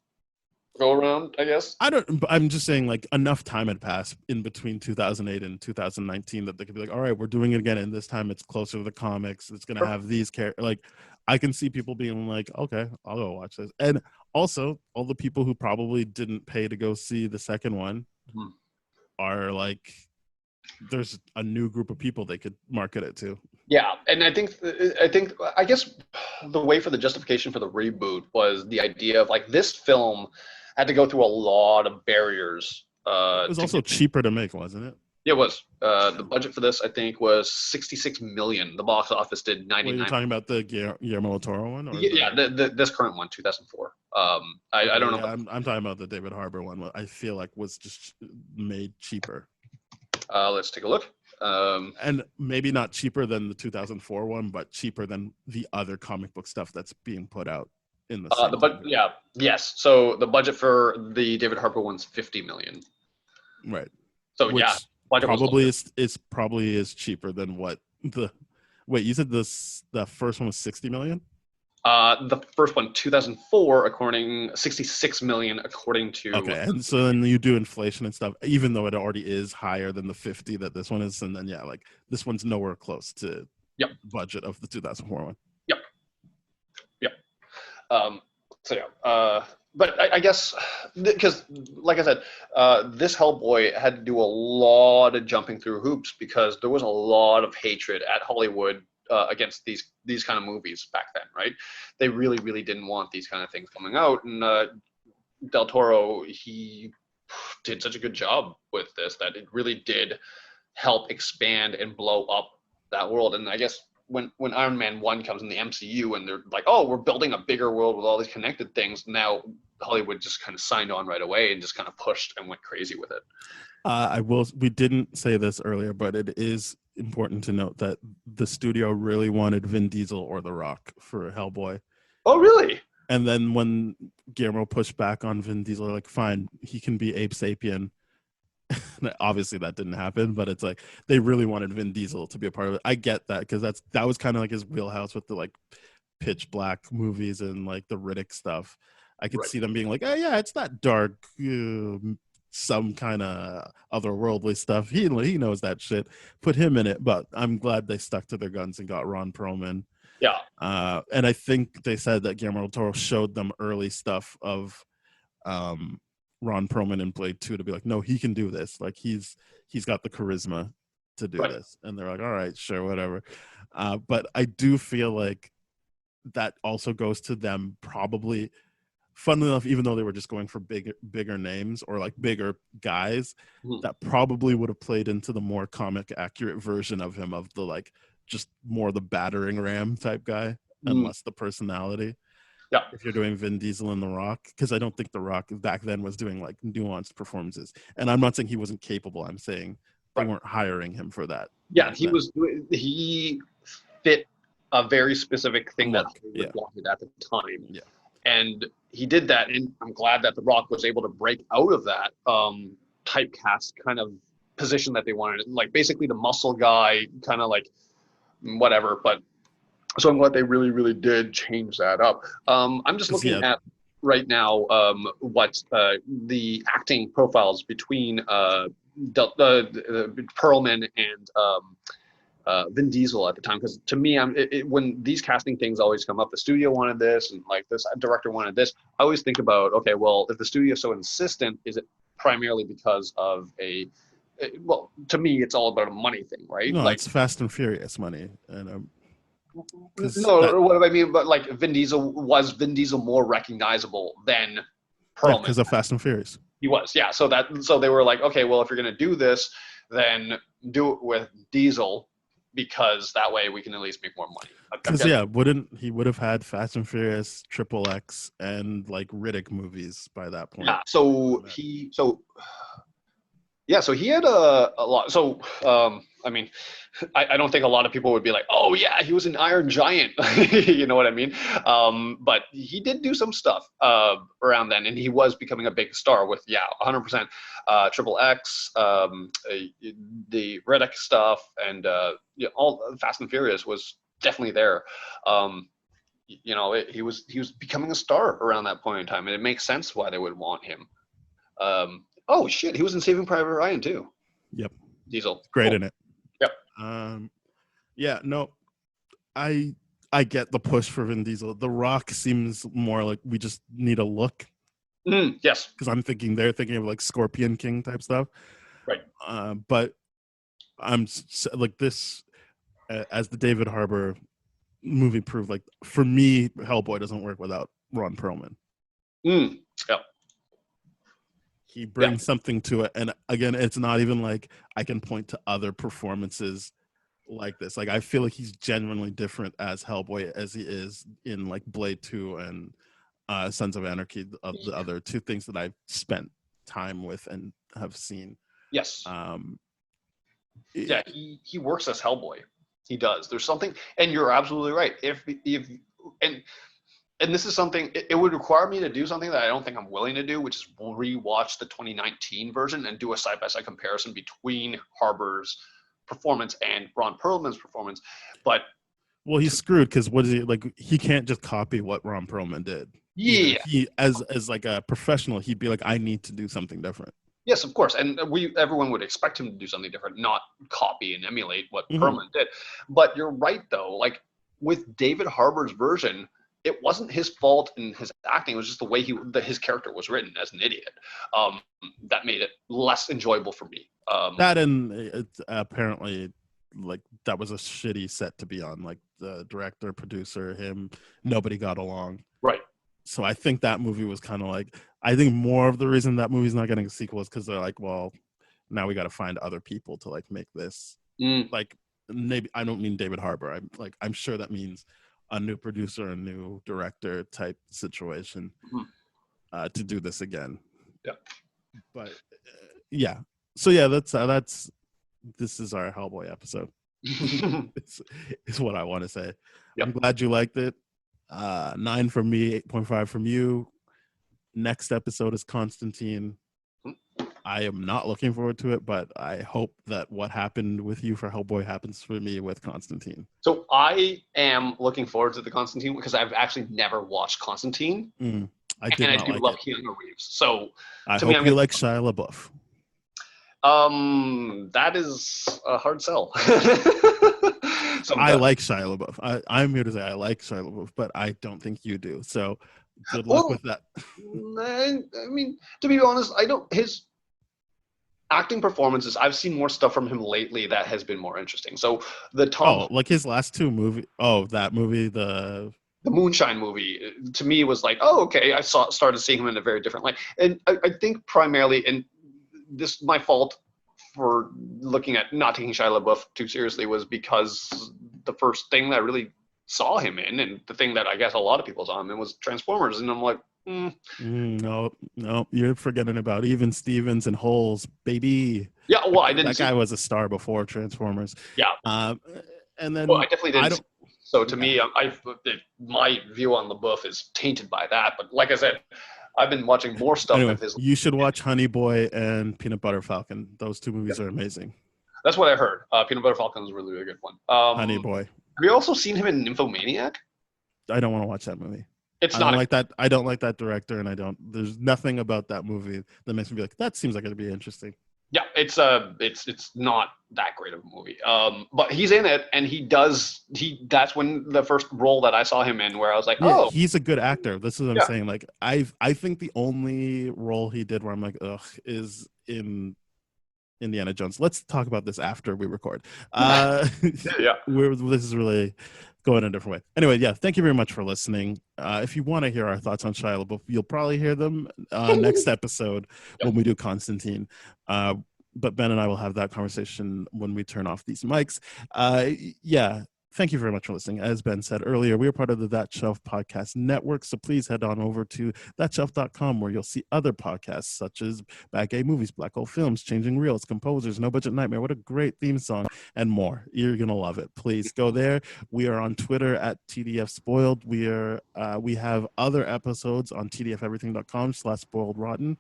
go around, I guess. I'm just saying, like, enough time had passed in between 2008 and 2019 that they could be like, all right, we're doing it again, and this time it's closer to the comics. It's gonna have these characters. Like, I can see people being like, okay, I'll go watch this. And also, all the people who probably didn't pay to go see the second one Mhm. are like, there's a new group of people they could market it to. Yeah, and I guess the way for the justification for the reboot was the idea of like this film had to go through a lot of barriers. It was also cheaper to make, wasn't it? It was. The budget for this, I think, was 66 million. The box office did 99. Well, you're talking about the Guillermo del Toro one, or Yeah, this current one, 2004. I don't know. Yeah, I'm talking about the David Harbour one. I feel like was just made cheaper. Let's take a look. And maybe not cheaper than the 2004 one, but cheaper than the other comic book stuff that's being put out in the same time. Yeah, yes. So the budget for the David Harbour one's 50 million. Right. So Which yeah, probably is cheaper than what the. Wait, you said the first one was 60 million? The first one, 2004, 66 million according to. Okay, and so then you do inflation and stuff, even though it already is higher than the 50 that this one is, and then yeah, like this one's nowhere close to budget of the 2004 one. Yep. So yeah. But I guess because, like I said, this Hellboy had to do a lot of jumping through hoops because there was a lot of hatred at Hollywood against these kind of movies back then, right? They really, really didn't want these kind of things coming out, and Del Toro, he did such a good job with this that it really did help expand and blow up that world. And I guess when Iron Man 1 comes in the MCU and they're like, oh, we're building a bigger world with all these connected things, now Hollywood just kind of signed on right away and just kind of pushed and went crazy with it. We didn't say this earlier, but it is important to note that the studio really wanted Vin Diesel or The Rock for Hellboy. Oh, really? And then when Guillermo pushed back on Vin Diesel, they're like, fine, he can be Abe Sapien. Obviously that didn't happen, but it's like they really wanted Vin Diesel to be a part of it. I get that because that was kind of like his wheelhouse with the like Pitch Black movies and like the Riddick stuff. I could see them being like, oh yeah, it's that dark some kind of otherworldly stuff. He knows that shit. Put him in it, but I'm glad they stuck to their guns and got Ron Perlman. Yeah. And I think they said that Guillermo del Toro showed them early stuff of Ron Perlman in Blade 2 to be like, no, he can do this. Like he's got the charisma to do this. And they're like, all right, sure, whatever. But I do feel like that also goes to them probably, funnily enough, even though they were just going for bigger names or like bigger guys, that probably would have played into the more comic accurate version of him, of the like just more the battering ram type guy and less the personality. Yeah. If you're doing Vin Diesel and The Rock, because I don't think The Rock back then was doing like nuanced performances. And I'm not saying he wasn't capable. I'm saying they weren't hiring him for that. Yeah, he fit a very specific thing that Hollywood wanted at the time. Yeah. And he did that, and I'm glad that The Rock was able to break out of that typecast kind of position that they wanted. Like basically the muscle guy, kind of like whatever, but so I'm glad they really, really did change that up. I'm just looking at right now what the acting profiles between Perlman and Vin Diesel at the time, because to me, when these casting things always come up, the studio wanted this, and like this director wanted this. I always think about, okay, well, if the studio is so insistent, is it primarily because of well, to me, it's all about a money thing, right? No, like, it's Fast and Furious money, and no, what I mean, but like Vin Diesel more recognizable than Perlman because of Fast and Furious. He was, yeah. So they were like, okay, well, if you're gonna do this, then do it with Diesel, because that way we can at least make more money. Because would have had Fast and Furious, Triple X, and like Riddick movies by that point. Yeah. So he had a lot. So I mean, I don't think a lot of people would be like, oh yeah, he was an Iron Giant. You know what I mean? But he did do some stuff around then, and he was becoming a big star with 100% Triple X, the Riddick stuff, and all Fast and Furious was definitely there. He was becoming a star around that point in time, and it makes sense why they would want him. Oh shit, he was in Saving Private Ryan too. Yep. Diesel. Great in it. Yep. I get the push for Vin Diesel. The Rock seems more like we just need a look. Yes. Because they're thinking of like Scorpion King type stuff. Right. But I'm like this, as the David Harbour movie proved, like for me, Hellboy doesn't work without Ron Perlman. Yep. He brings something to it, and again, it's not even like I can point to other performances like this. Like I feel like he's genuinely different as Hellboy as he is in like Blade 2 and Sons of Anarchy, of the other two things that I've spent time with and have seen. Yes. He works as Hellboy. He does. There's something, and you're absolutely right. And this is something, it would require me to do something that I don't think I'm willing to do, which is rewatch the 2019 version and do a side-by-side comparison between Harbour's performance and Ron Perlman's performance. But well, he's screwed because what is he like? He can't just copy what Ron Perlman did. Yeah. He as like a professional, he'd be like, I need to do something different. Yes, of course, and everyone would expect him to do something different, not copy and emulate what Perlman did. But you're right, though. Like with David Harbour's version, it wasn't his fault in his acting. It was just the way his character was written as an idiot. That made it less enjoyable for me. That and it's apparently like that was a shitty set to be on. Like the director, producer, him, nobody got along. Right. So I think that movie was kind of like, I think more of the reason that movie's not getting a sequel is because they're like, well, now we got to find other people to like make this. Like maybe I don't mean David Harbour. I'm sure that means a new producer, a new director type situation to do this again. Yeah. But so that's this is our Hellboy episode. It's what I want to say. Yep. I'm glad you liked it. 9 from me, 8.5 from you. Next episode is Constantine. I am not looking forward to it, but I hope that what happened with you for Hellboy happens for me with Constantine. So I am looking forward to the Constantine because I've actually never watched Constantine. I did and I not do like love it. Keanu Reeves. So I to me, hope I'm you gonna, like Shia LaBeouf. that is a hard sell. I Sometimes. like Shia LaBeouf. I'm here to say I like Shia LaBeouf, but I don't think you do. So good luck Well, with that. I mean, to be honest, I don't. His acting performances, I've seen more stuff from him lately that has been more interesting. So the Tom, Oh, like his last two movie. Oh, that movie, the the Moonshine movie, to me was like, oh, okay. I started seeing him in a very different light, and I think primarily, and this my fault for looking at not taking Shia LaBeouf too seriously was because the first thing that I really saw him in, and the thing that I guess a lot of people saw him in, was Transformers, and I'm like, no, no, you're forgetting about Even Stevens and Holes, baby. yeah, well, I didn't That see, guy was a star before Transformers. yeah, Um, and well, I then definitely I didn't. don't. So to Yeah. me, my view on LaBeouf is tainted by that. But like I said, I've been watching more stuff Anyway, of his. you should watch Honey Boy and Peanut Butter Falcon. Those two movies are amazing. That's what I heard. Peanut Butter Falcon is a really, really good one. Honey Boy. Have you also seen him in Nymphomaniac? I don't want to watch that movie. It's I not don't a, like that. I don't like that director, and I don't. There's nothing about that movie that makes me be like, that seems like it'd be interesting. yeah, it's not that great of a movie. But he's in it, and that's when the first role that I saw him in, where I was like, Yeah, oh, he's a good actor. This is what I'm yeah, saying. Like, I think the only role he did where I'm like, ugh, is in Indiana Jones. Let's talk about this after we record. yeah. This is really going a different way. Anyway, yeah, thank you very much for listening. If you want to hear our thoughts on Shia LaBeouf, you'll probably hear them next episode when we do Constantine. But Ben and I will have that conversation when we turn off these mics. Yeah. Thank you very much for listening. As Ben said earlier, we are part of the That Shelf Podcast Network, so please head on over to thatshelf.com where you'll see other podcasts such as Bad Gay Movies, Black Hole Films, Changing Reels, Composers, No Budget Nightmare, what a great theme song, and more. You're going to love it. Please go there. We are on Twitter at TDF Spoiled. We have other episodes on tdfeverything.com/spoiledrotten.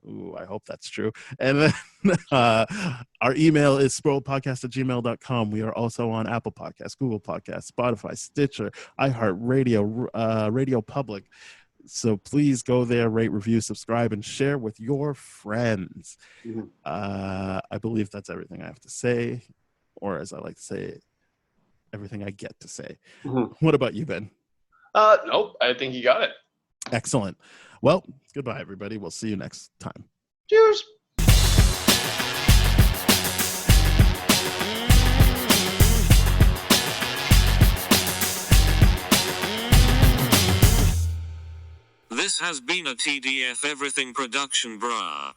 Ooh, I hope that's true. And then our email is spoiledpodcast@gmail.com. We are also on Apple Podcasts, Google Podcasts, Spotify, Stitcher, iHeartRadio, Radio Public. So please go there, rate, review, subscribe, and share with your friends. Mm-hmm. I believe that's everything I have to say, or as I like to say, everything I get to say. Mm-hmm. What about you, Ben? Nope, I think you got it. Excellent. Well, goodbye, everybody. We'll see you next time. Cheers. This has been a TDF Everything production, brah.